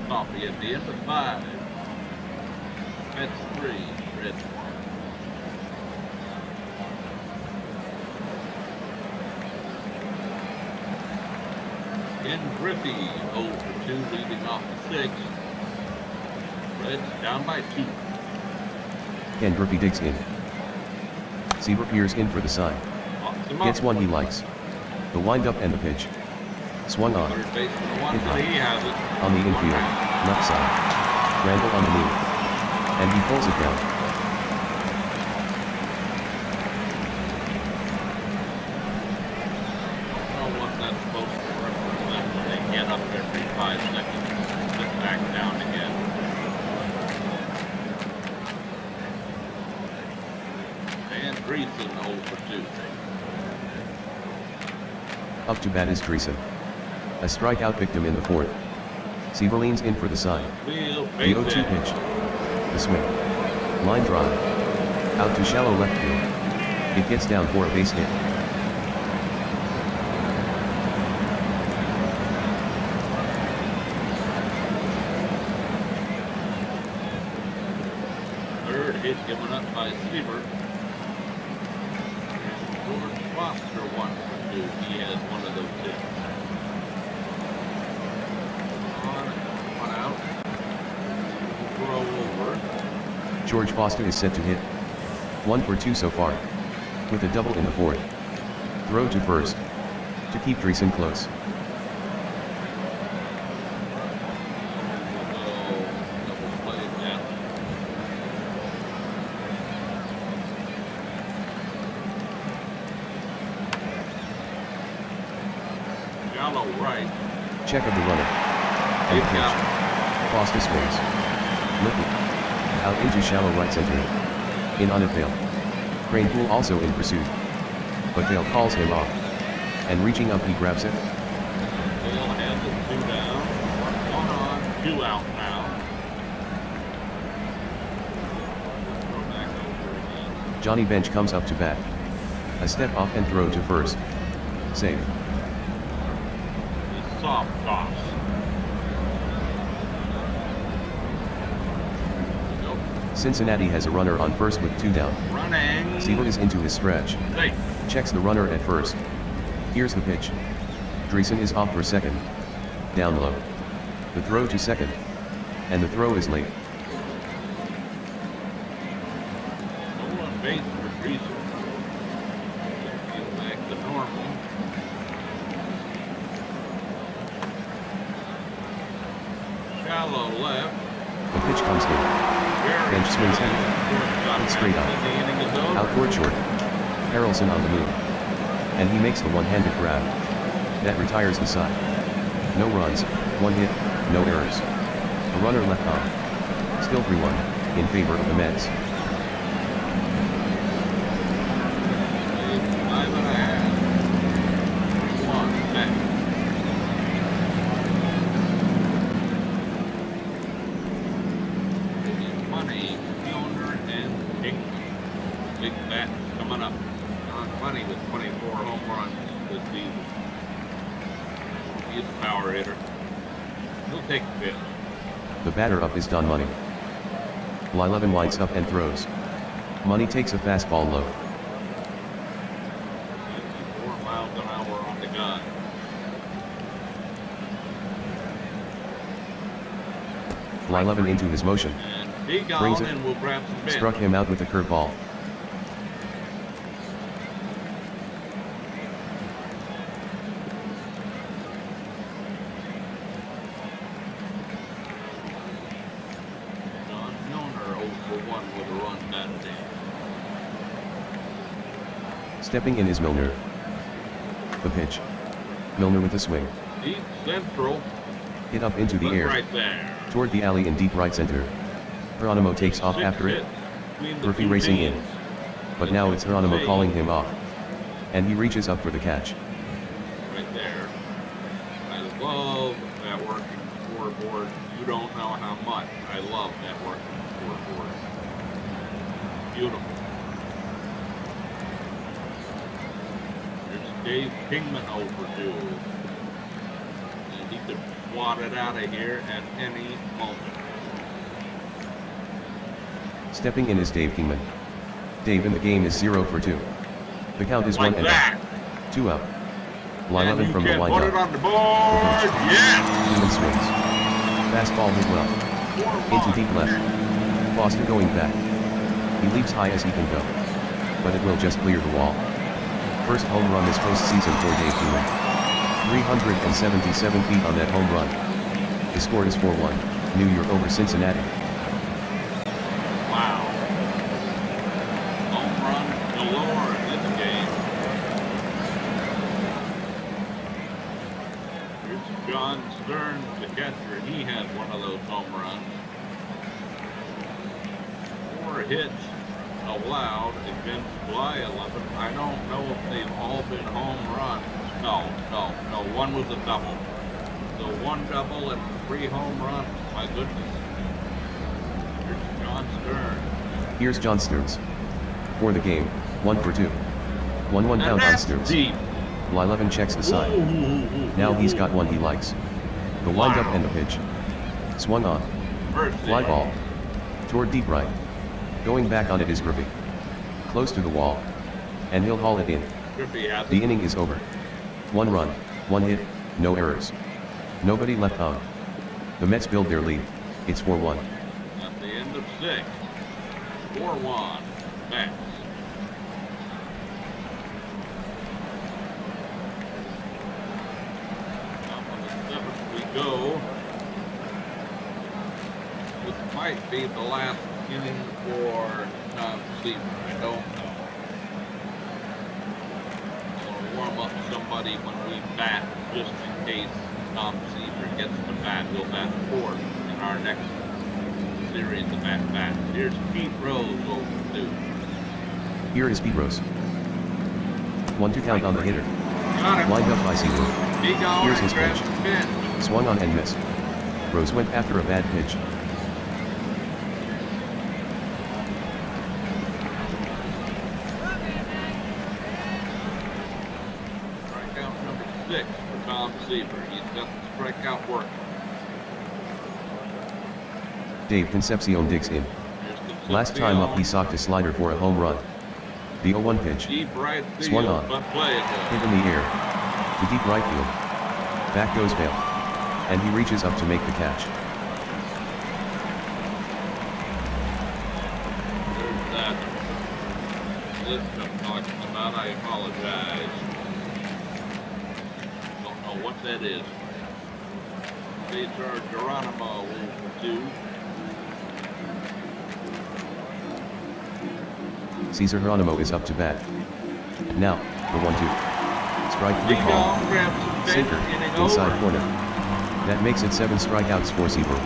[SPEAKER 1] coffee at the end of 5. That's 3. Red. Ken Griffey 0 for 2, leading off the 6th. Reds down by 2.
[SPEAKER 2] Ken Griffey digs in. Seaver peers in for the sign. Gets one he likes. The windup and the pitch. Swung on.
[SPEAKER 1] Third baseman wants
[SPEAKER 2] Hit
[SPEAKER 1] it,
[SPEAKER 2] high.
[SPEAKER 1] he has it.
[SPEAKER 2] On the infield, left side. Randall on the move. And he pulls it down.
[SPEAKER 1] I don't know what that's supposed to represent when they get up every 5 seconds and sit back down again. And Dreesen 0 for 2.
[SPEAKER 2] Up to bat is Dreesen. A strikeout victim in the fourth. Seaver leans in for the sign.
[SPEAKER 1] Field,
[SPEAKER 2] The
[SPEAKER 1] base
[SPEAKER 2] 0-2
[SPEAKER 1] hit.
[SPEAKER 2] pitch. The swing. Line drive. Out to shallow left field. It gets down for a base hit.
[SPEAKER 1] Third hit given up by Seaver. George Foster 1 for 2. He has one of those hits. One out. Throw over.
[SPEAKER 2] George Foster is set to hit. 1 for 2 so far. With a double in the fourth. Throw to first. To keep Dreesen close.
[SPEAKER 1] Double play again. Shallow right.
[SPEAKER 2] Check of the runner. And the pitch. Foster swings. Looking. Out into shallow right center. In on it Vale. Cranepool also in pursuit. But Vale calls him off. And reaching up he grabs it.
[SPEAKER 1] Vale has it 2 down. 1 on, 2 out now. Throw back over again.
[SPEAKER 2] Johnny Bench comes up to bat. A step off and throw to first. Save.
[SPEAKER 1] The soft toss. Nope.
[SPEAKER 2] Cincinnati has a runner on first with 2 down.
[SPEAKER 1] Running.
[SPEAKER 2] Seaver is into his stretch.
[SPEAKER 1] Safe.
[SPEAKER 2] Checks the runner at first. Here's the pitch. Dreesen is off for second. Down low. The throw to second. And the throw is late.
[SPEAKER 1] No on base for Dreesen. Get back to normal. Shallow left.
[SPEAKER 2] The pitch comes in. Bench swings heavy. It's straight up. Out toward short. Harrelson on the move. And he makes the one-handed grab. That retires the side. No runs, 1 hit, no errors. A runner left on. Still 3-1, in favor of the Mets.
[SPEAKER 1] 5.5. 1 back. Money, Milner, and King. Big bat coming up. On Money with 24 home runs this season. He's a power hitter. He'll take the pitch.
[SPEAKER 2] The batter up is Don Money. Lylevin winds up and throws. Money takes a fastball low.
[SPEAKER 1] 54 miles an hour on the gun.
[SPEAKER 2] Lylevin into his motion.
[SPEAKER 1] And he
[SPEAKER 2] Brings
[SPEAKER 1] gone
[SPEAKER 2] it.
[SPEAKER 1] and will grab some pitch.
[SPEAKER 2] Struck him out with a curveball.
[SPEAKER 1] John Milner 0 for 1 with a run batted in.
[SPEAKER 2] Stepping in is Milner. The pitch. Milner with a swing.
[SPEAKER 1] Deep central.
[SPEAKER 2] Hit up into the
[SPEAKER 1] But
[SPEAKER 2] air.
[SPEAKER 1] right there.
[SPEAKER 2] Toward the alley in deep right center. Geronimo takes off after it. Murphy racing in. But now it's Geronimo calling him off. And he reaches up for the catch.
[SPEAKER 1] Right there. I love that working scoreboard. You don't know how much I love that working scoreboard. Beautiful. There's Dave Kingman over 2. And he could swat it out of here at any moment.
[SPEAKER 2] Stepping in is Dave Kingman. Dave in the game is 0 for 2. The count is
[SPEAKER 1] Like
[SPEAKER 2] 1 and
[SPEAKER 1] that.
[SPEAKER 2] 2 out.
[SPEAKER 1] And
[SPEAKER 2] Lylevin
[SPEAKER 1] you
[SPEAKER 2] from the
[SPEAKER 1] can put it
[SPEAKER 2] windup.
[SPEAKER 1] on the board. Yes.
[SPEAKER 2] Kingman swings. Fastball hit well. Into deep left. Foster going back. He leaps high as he can go. But it will just clear the wall. First home run this postseason for Dave Keenan. 377 feet on that home run. The score is 4-1, New York over Cincinnati.
[SPEAKER 1] Wow. Home run galore in this game. Here's John Stearns, the catcher. He had one of those home runs. 4 hits allowed against July 11. I don't know if they've all been home runs. No. One was a double. So 1 double and 3 home runs. My goodness. Here's John Stearns.
[SPEAKER 2] Here's John Stearns. For the game, 1 for 2. 1-1 count on Stearns.
[SPEAKER 1] Deep.
[SPEAKER 2] Lylevin checks the side. Now he's got one he likes. The windup and the pitch. Swung on. Fly ball. Toward deep right. Going back on it is Griffey. Close to the wall. And he'll haul it in. The inning is over. 1 run, 1 hit, no errors. Nobody left on. The Mets build their lead. It's 4-1.
[SPEAKER 1] At the end of 6. 4-1. Mets. Up on the 7th we go. This might be the last inning for Tom Seaver. I don't know. I'll warm up somebody when we bat, just in case Tom Seaver gets the bat. We'll bat 4th in our next series of at-bats. Here's Pete Rose over 2.
[SPEAKER 2] Here is Pete Rose. 1-2 count on the hitter.
[SPEAKER 1] Got him.
[SPEAKER 2] Lined up by Seaver. Here's his pitch.
[SPEAKER 1] pitch.
[SPEAKER 2] Swung on and missed. Rose went after a bad pitch.
[SPEAKER 1] Strikeout number 6 for Tom Seaver. He's got the strikeout working.
[SPEAKER 2] Dave Concepcion digs in. Last time up he socked a slider for a home run. The 0-1 pitch.
[SPEAKER 1] Deep right field,
[SPEAKER 2] Swung on.
[SPEAKER 1] but play it
[SPEAKER 2] Hit in the air. To deep right field. Back goes Bale. And he reaches up to make the catch.
[SPEAKER 1] There's that list I'm talking about. I apologize. Don't know what that is. Cesar Geronimo is for 2.
[SPEAKER 2] Cesar Geronimo is up to bat. Now, the 1-2. Strike 3 call. Sinker, inside corner. That makes it 7 strikeouts for Seaver.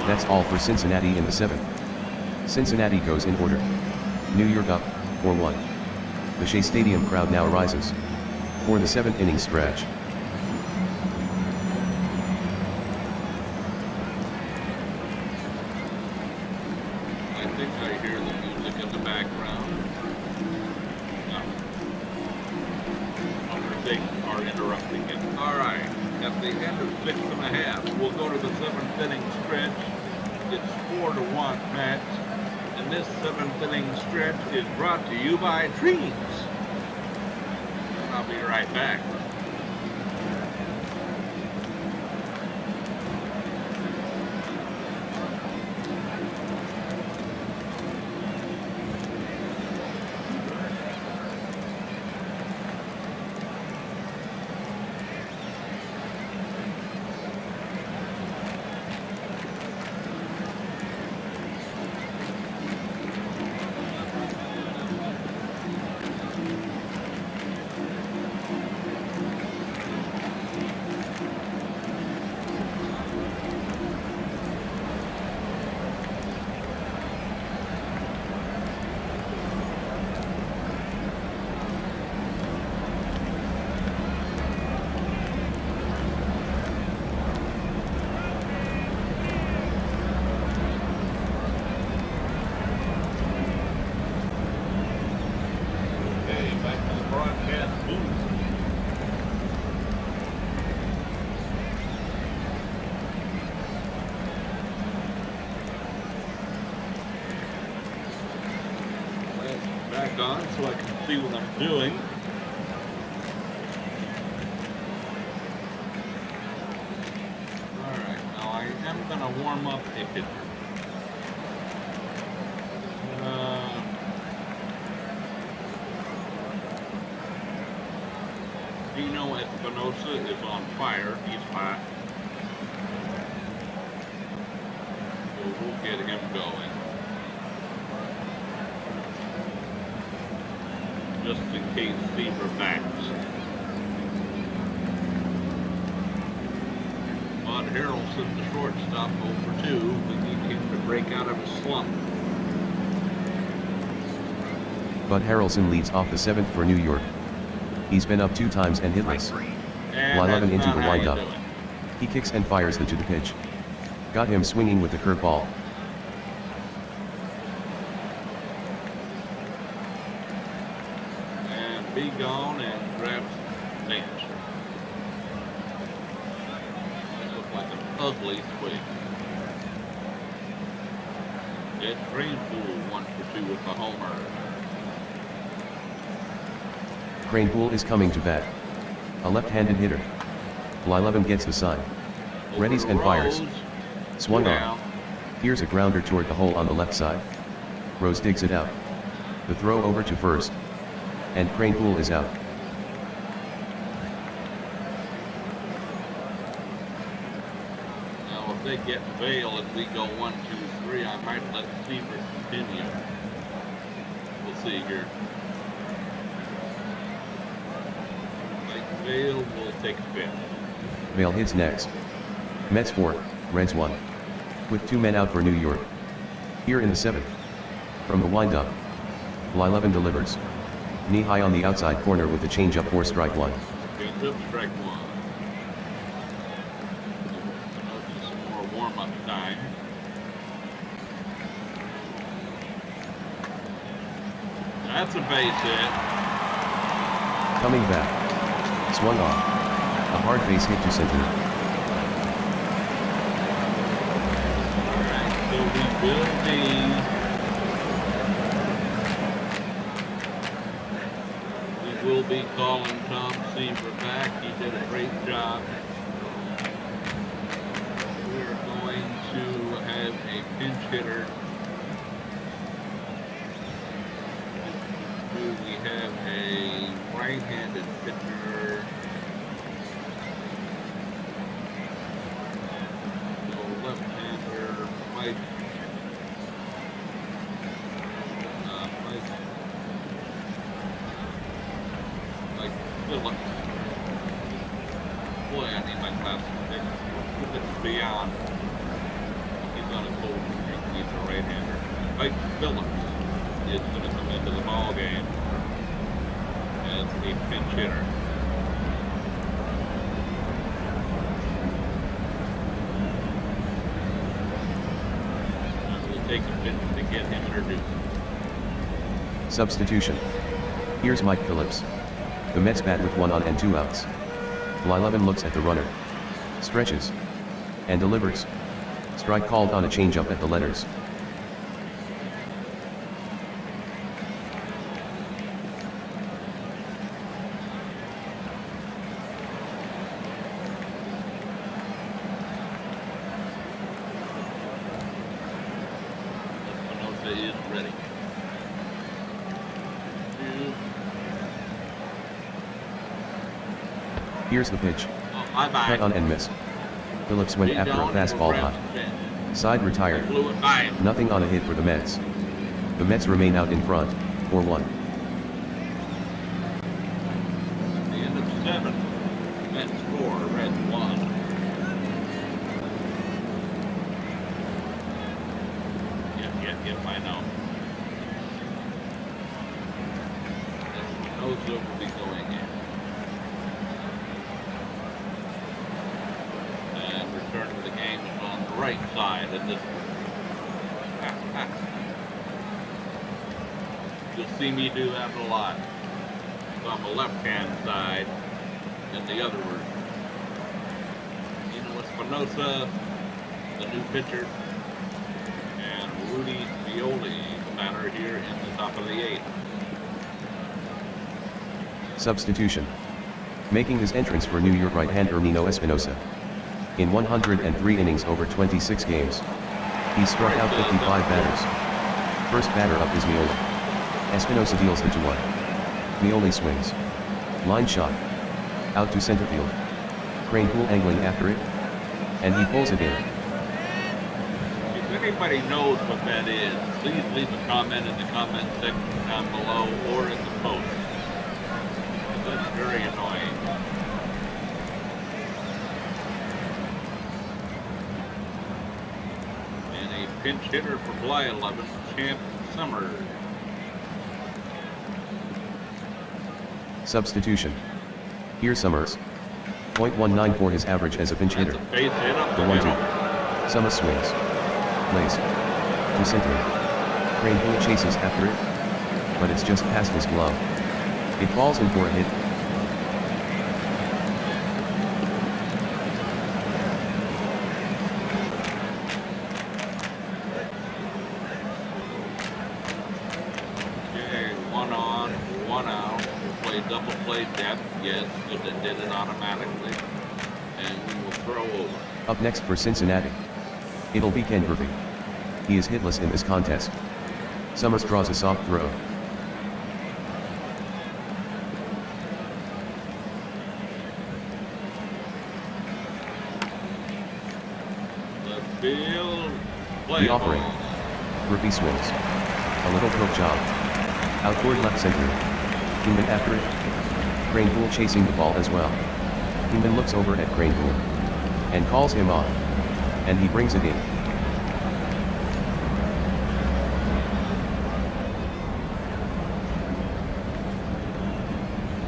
[SPEAKER 2] That's all for Cincinnati in the 7th. Cincinnati goes in order. New York up, 4-1. The Shea Stadium crowd now rises. For the 7th inning stretch.
[SPEAKER 1] I think I hear the music in the background. No. Other things are interrupting it. Alright, at the end of 6.5, we'll go to the 7th inning stretch. It's 4-1 Mets. And this 7th inning stretch is brought to you by Dreams. I'll be right back. On so I can see what I'm doing. Alright, now I am going to warm up a pitcher. Gino Espinosa is on fire. He's hot. So we'll get him going. Just in case Seaver backs. Bud Harrelson, the shortstop, over 2. We need him to break out of his slump.
[SPEAKER 2] Bud Harrelson leads off the 7th for New York. He's been up 2 times and hitless. Blyleven into the windup. He kicks and fires to the pitch. Got him swinging with the curveball.
[SPEAKER 1] And be gone and grabs Nance. That looks like an ugly swing. Ed Kranepool 1 for 2 with the homer.
[SPEAKER 2] Kranepool is coming to bat. A left-handed hitter. Blyleven gets the sign. Readies and fires. Swung on. Here's a grounder toward the hole on the left side. Rose digs it out. The throw over to first. And Kranepool is out.
[SPEAKER 1] Now if they get Vail and we go 1, 2, 3, I might let Seaver continue. We'll see here. Vail will take a fifth.
[SPEAKER 2] Vail hits next. Mets 4, Reds 1. With 2 men out for New York. Here in the 7th. From the windup. Blyleven delivers. Knee high on the outside corner with the changeup for strike 1.
[SPEAKER 1] Changeup, strike 1. Some more warm-up time. That's a base hit.
[SPEAKER 2] Coming back. Swung on. A hard base hit to center.
[SPEAKER 1] Alright, so we will be calling Tom Seaver back. He did a great job. We're going to have a pinch hitter. We have a right-handed pitcher. No left-hander. Mike Phillips. Boy, I need my glasses. It's beyond. He's on a cold streak. He's a right-hander. Mike Phillips is going to come into the ball game as a pinch hitter. It will take a pinch to get him introduced.
[SPEAKER 2] Substitution. Here's Mike Phillips. The Mets bat with 1 on and 2 outs. Blyleven looks at the runner. Stretches. And delivers. Strike called on a changeup at the letters.
[SPEAKER 1] Is ready.
[SPEAKER 2] Here's the pitch.
[SPEAKER 1] Bye.
[SPEAKER 2] Cut on and miss. Phillips went after a fastball hot. Side retired. Nothing on a hit for the Mets. The Mets remain out in front, 4-1.
[SPEAKER 1] The end of 7. Mets 4, Reds 1. Yep, I know. Espinosa will be going in. And return to the game is on the right side of this. You'll see me do that a lot. So on the left-hand side and the other word. Espinosa, the new pitcher. Rudy Violi, the batter here in the top of the 8th.
[SPEAKER 2] Substitution. Making his entrance for New York right-hander Nino Espinosa. In 103 innings over 26 games. He struck out 55 batters. First batter up is Violi. Espinosa deals the 2-1. Violi swings. Line shot. Out to center field. Kranepool angling after it. And he pulls it in.
[SPEAKER 1] If anybody knows what that is, please leave a comment in the comment section down below or in the post. That's very annoying. And a pinch hitter for Bly 11, Champ Summers.
[SPEAKER 2] Substitution. Here's Summers. .19 for his average as a pinch hitter.
[SPEAKER 1] That's a base hit up
[SPEAKER 2] The 1-2. Summers swings. Plays. To center. Kranepool chases after it. But it's just past his glove. It falls in for a hit.
[SPEAKER 1] Okay, 1 on, 1 out. We'll play double play depth. Yes, good that did it automatically. And we will throw over.
[SPEAKER 2] Up next for Cincinnati. It'll be Ken Griffey. He is hitless in this contest. Summers draws a soft throw.
[SPEAKER 1] Left field. Play
[SPEAKER 2] The offering.
[SPEAKER 1] ball.
[SPEAKER 2] Griffey swings. A little poke job. Out toward left center. Kingman after it. Kranepool chasing the ball as well. Kingman looks over at Kranepool. And calls him off. And he brings it in.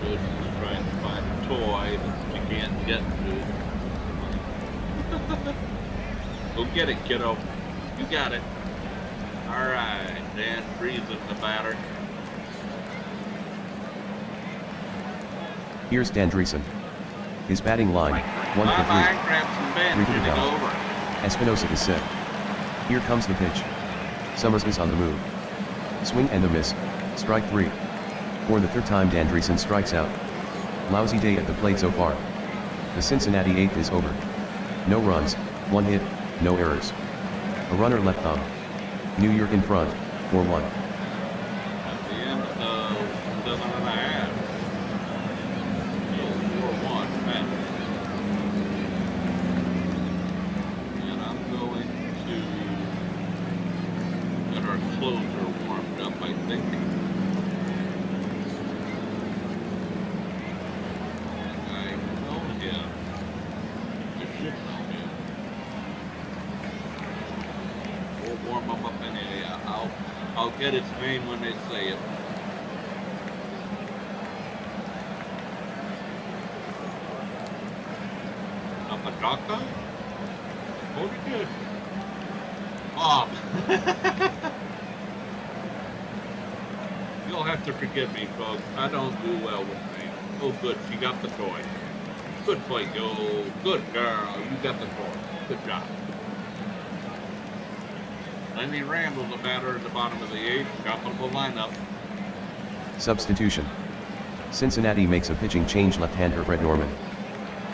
[SPEAKER 1] Good. He's trying to find a toy that you can't get to. Go get it, kiddo. You got it. All right, Dan Friesen, the batter.
[SPEAKER 2] Here's Dan Dreesen. His batting line, 1 for 3.
[SPEAKER 1] Bye-bye, grab some bench,
[SPEAKER 2] 3 to the
[SPEAKER 1] hitting
[SPEAKER 2] count.
[SPEAKER 1] over.
[SPEAKER 2] Espinosa is set. Here comes the pitch. Summers is on the move. Swing and a miss. Strike 3. For the third time Dan Dreesen strikes out. Lousy day at the plate so far. The Cincinnati 8th is over. No runs, 1 hit, no errors. A runner left on. New York in front, 4-1.
[SPEAKER 1] At the end of 7.5. Still 4-1, man. And I'm going to get our closer warmed up, I think. I know him. I should know him. We'll warm him up anyway. I'll get his name when they say it. Apadaka? Oh, good. Oh. You'll have to forgive me, folks. I don't do well with names. Oh, good. She got the toy. Good play, yo. Good girl. You got the toy. Good job. Lenny Randall, the batter at the bottom of the 8th, top of the lineup.
[SPEAKER 2] Substitution. Cincinnati makes a pitching change left-hander Fred Norman.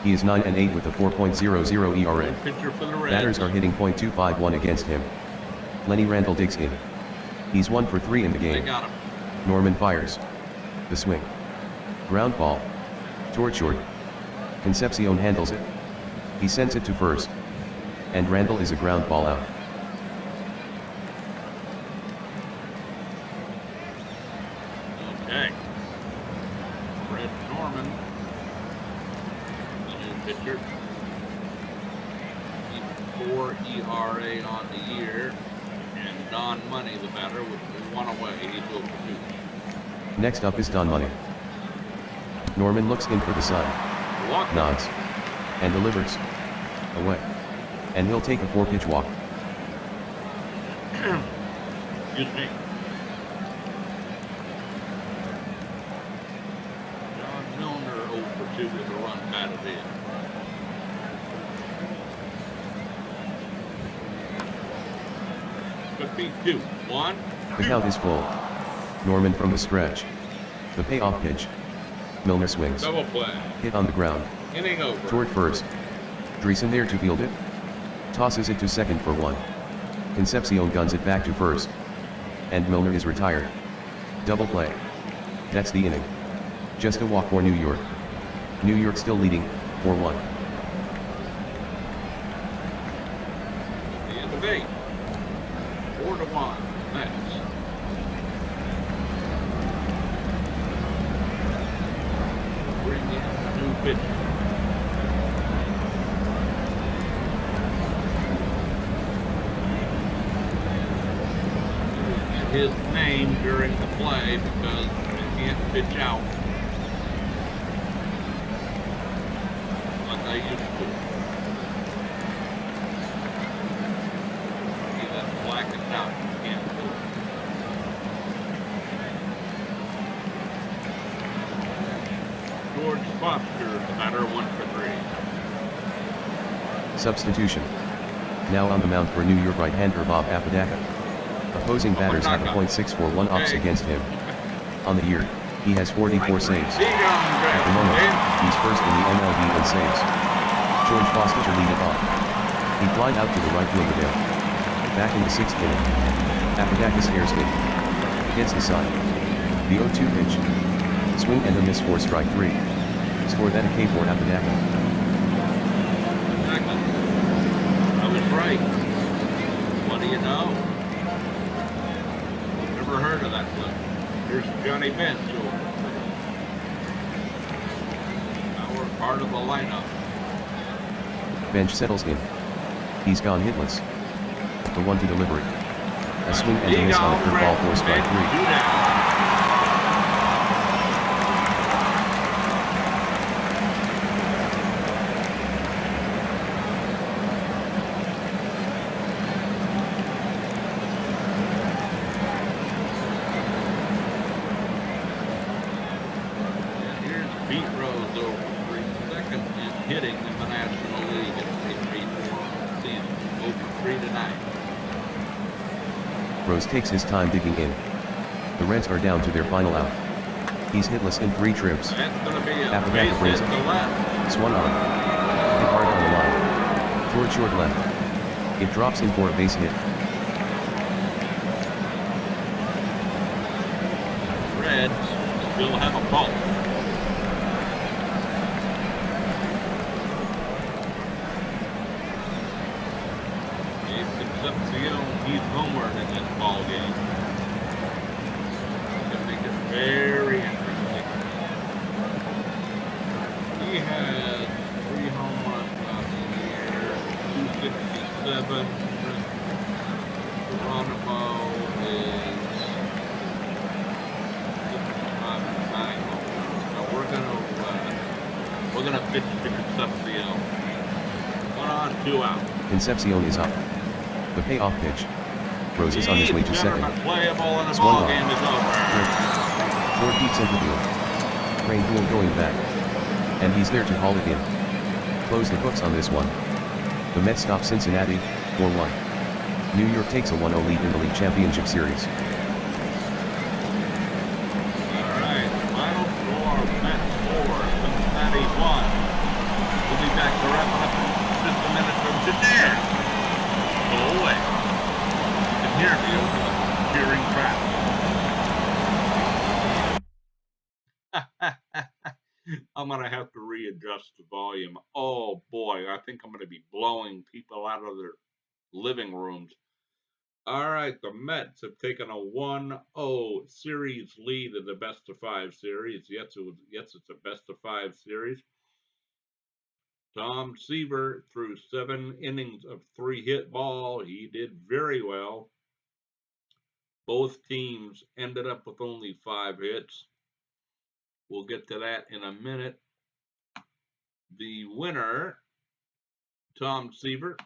[SPEAKER 2] He is 9-8 with a 4.00 ERA.
[SPEAKER 1] Pitcher for the Reds.
[SPEAKER 2] Batters are hitting .251 against him. Lenny Randall digs in. He's 1 for 3 in the
[SPEAKER 1] They
[SPEAKER 2] game.
[SPEAKER 1] got him.
[SPEAKER 2] Norman fires. The swing. Ground ball. Toward short. Concepcion handles it. He sends it to first. And Randall is a ground ball out.
[SPEAKER 1] Okay. Fred Norman, the new pitcher. 4 ERA on the year. And Don Money, the batter, with 1 away. He will produce.
[SPEAKER 2] Next up is Don Money. Norman looks in for the sign.
[SPEAKER 1] Walk.
[SPEAKER 2] Nods. And delivers. Away. And he'll take a 4-pitch walk.
[SPEAKER 1] Excuse me. John Milner 0 for 2 with a run batted in. Could be 2-1.
[SPEAKER 2] The count is full. Norman from the stretch. The payoff pitch. Milner swings.
[SPEAKER 1] Double play.
[SPEAKER 2] Hit on the ground.
[SPEAKER 1] Inning over.
[SPEAKER 2] Toward first. Dreesen there to field it. Tosses it to second for 1. Concepcion guns it back to first. And Milner is retired. Double play. That's the inning. Just a walk for New York. New York still leading, 4-1.
[SPEAKER 1] The end of 8. 4-1. Mets. Bring in a new pitcher. His name during the play because he can't pitch out like I used to. See that blackened out. You can't do it. George Foster, the batter, 1 for 3.
[SPEAKER 2] Substitution. Now on the mound for New York right-hander Bob Apodaca. Opposing batters have a .641 ops against him. On the year, he has 44 saves. At the moment, he's first in the MLB in saves. George Foster to lead it off. He flied out to the right fielder there. Back in the 6th inning. Apodaca stares in. Hits the side. The 0-2 pitch. Swing and a miss for strike 3. Score that a K for Apodaca.
[SPEAKER 1] I was right. What do you know? Never heard of that one. Here's Johnny Bench. Now we're part of the lineup.
[SPEAKER 2] Bench settles in. He's gone hitless. The 1 to delivery. A swing and a miss on a curveball for strike 3. Hitting in the National League at the 3-4 season, over 3 tonight. Rose takes his time digging in. The Reds are down to their final out. He's hitless in 3 trips.
[SPEAKER 1] That's going to be a
[SPEAKER 2] Apodaca
[SPEAKER 1] base
[SPEAKER 2] brings
[SPEAKER 1] hit
[SPEAKER 2] it.
[SPEAKER 1] to left.
[SPEAKER 2] Swung on. Hit hard on the line. Toward short left. It drops in for a base hit.
[SPEAKER 1] Reds still have a pulse. He's homered in this ball game. It's going to make it very interesting. He has 3 home runs on the year, 267. Geronimo is 65 and 9 home runs. Now we're gonna pitch to Concepcion. 1 on, 2 out.
[SPEAKER 2] Concepcion is up. The payoff pitch. Rose is on his way to second.
[SPEAKER 1] Playable and the
[SPEAKER 2] Swung
[SPEAKER 1] ball
[SPEAKER 2] on.
[SPEAKER 1] game is over.
[SPEAKER 2] Ford keeps center field. Crane Poole going back. And he's there to haul it in. Close the books on this one. The Mets stop Cincinnati, 4-1. New York takes a 1-0 lead in the league championship series.
[SPEAKER 1] Alright, final score, Mets 4, Cincinnati 1. We'll be back to wrap up in just a minute from today. Go away. You can hear me over the cheering crowd. I'm going to have to readjust the volume. Oh boy, I think I'm going to be blowing people out of their living rooms. All right, the Mets have taken a 1-0 series lead in the best-of-5 series. Yes, it's a best-of-5 series. Tom Seaver threw 7 innings of 3-hit ball. He did very well. Both teams ended up with only 5 hits. We'll get to that in a minute. The winner, Tom Seaver,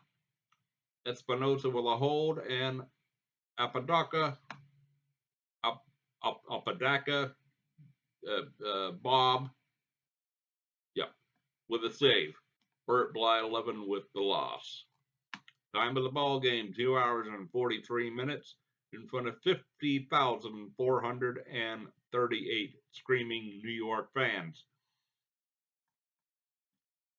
[SPEAKER 1] Espinosa with a hold, and Apodaca, Bob, with a save. Burt Bly 11 with the loss. Time of the ball game, 2 hours and 43 minutes in front of 50,438 screaming New York fans.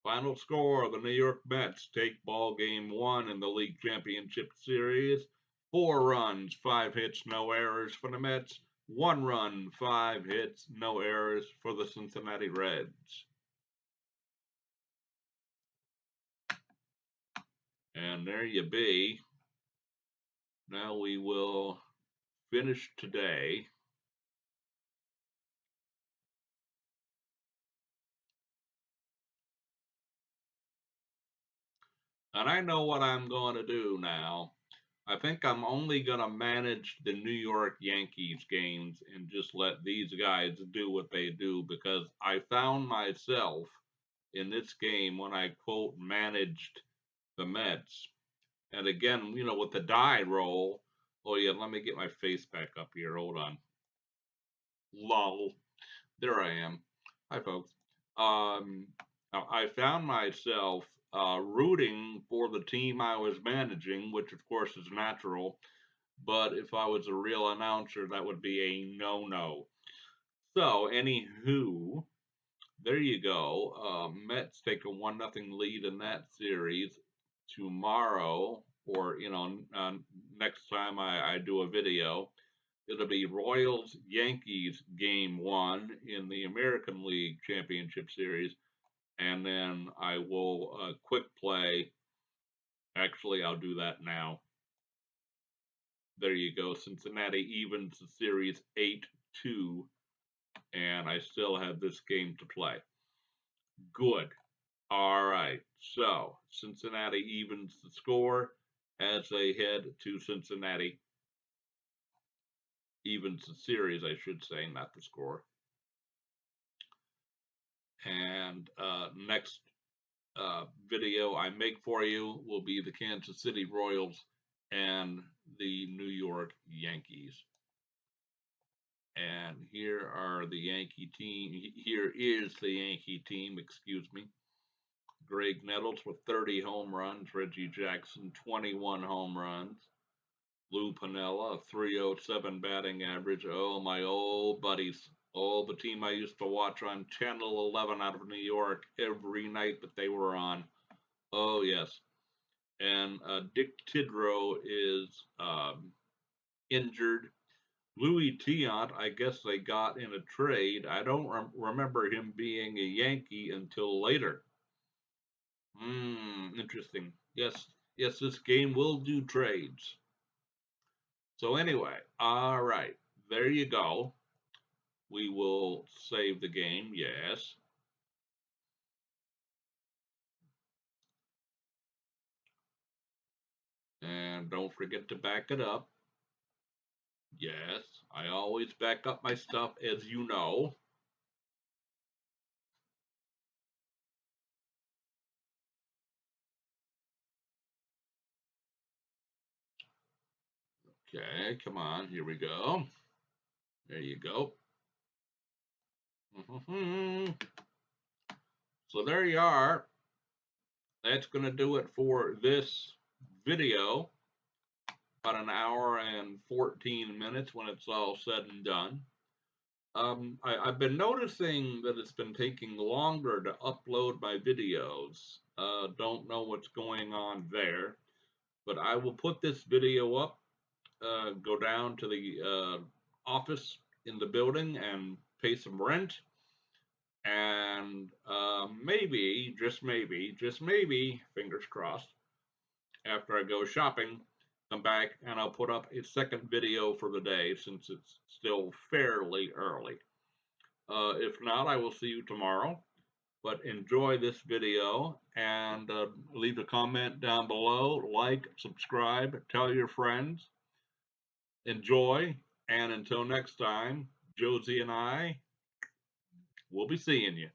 [SPEAKER 1] Final score, the New York Mets take ball game 1 in the league championship series. 4 runs, 5 hits, no errors for the Mets. 1 run, 5 hits, no errors for the Cincinnati Reds. And there you be. Now we will finish today. And I know what I'm going to do now. I think I'm only going to manage the New York Yankees games and just let these guys do what they do, because I found myself in this game when I quote managed the Mets. And again, with the die roll. Oh, yeah, let me get my face back up here. Hold on. Lol. There I am. Hi, folks. I found myself rooting for the team I was managing, which of course is natural. But if I was a real announcer, that would be a no-no. So, anywho, there you go. Mets take a 1-0 lead in that series. Tomorrow, or next time I do a video, it'll be Royals Yankees game 1 in the American League Championship Series, and then I will quick play. Actually, I'll do that now. There you go. Cincinnati evens the series 8-2, and I still have this game to play. Good. All right. So Cincinnati evens the score as they head to Cincinnati. Evens the series, I should say, not the score. And next video I make for you will be the Kansas City Royals and the New York Yankees. And here are the Yankee team. Here is the Yankee team, excuse me. Greg Nettles with 30 home runs. Reggie Jackson, 21 home runs. Lou Piniella, a 307 batting average. Oh, my old buddies. Oh, the team I used to watch on Channel 11 out of New York every night that they were on. Oh, yes. And Dick Tidrow is injured. Louis Tiant, I guess they got in a trade. I don't remember him being a Yankee until later. Interesting. Yes, this game will do trades. So anyway, all right, there you go. We will save the game, yes. And don't forget to back it up. Yes, I always back up my stuff, as you know. Okay, come on, here we go. There you go. So there you are. That's going to do it for this video. About an hour and 14 minutes when it's all said and done. I've been noticing that it's been taking longer to upload my videos. Don't know what's going on there, but I will put this video up, go down to the office in the building and pay some rent, and maybe, just maybe, fingers crossed, after I go shopping, come back and I'll put up a second video for the day since it's still fairly early. If not, I will see you tomorrow. But enjoy this video and leave a comment down below. Like, subscribe, tell your friends. Enjoy. And until next time, Josie and I will be seeing you.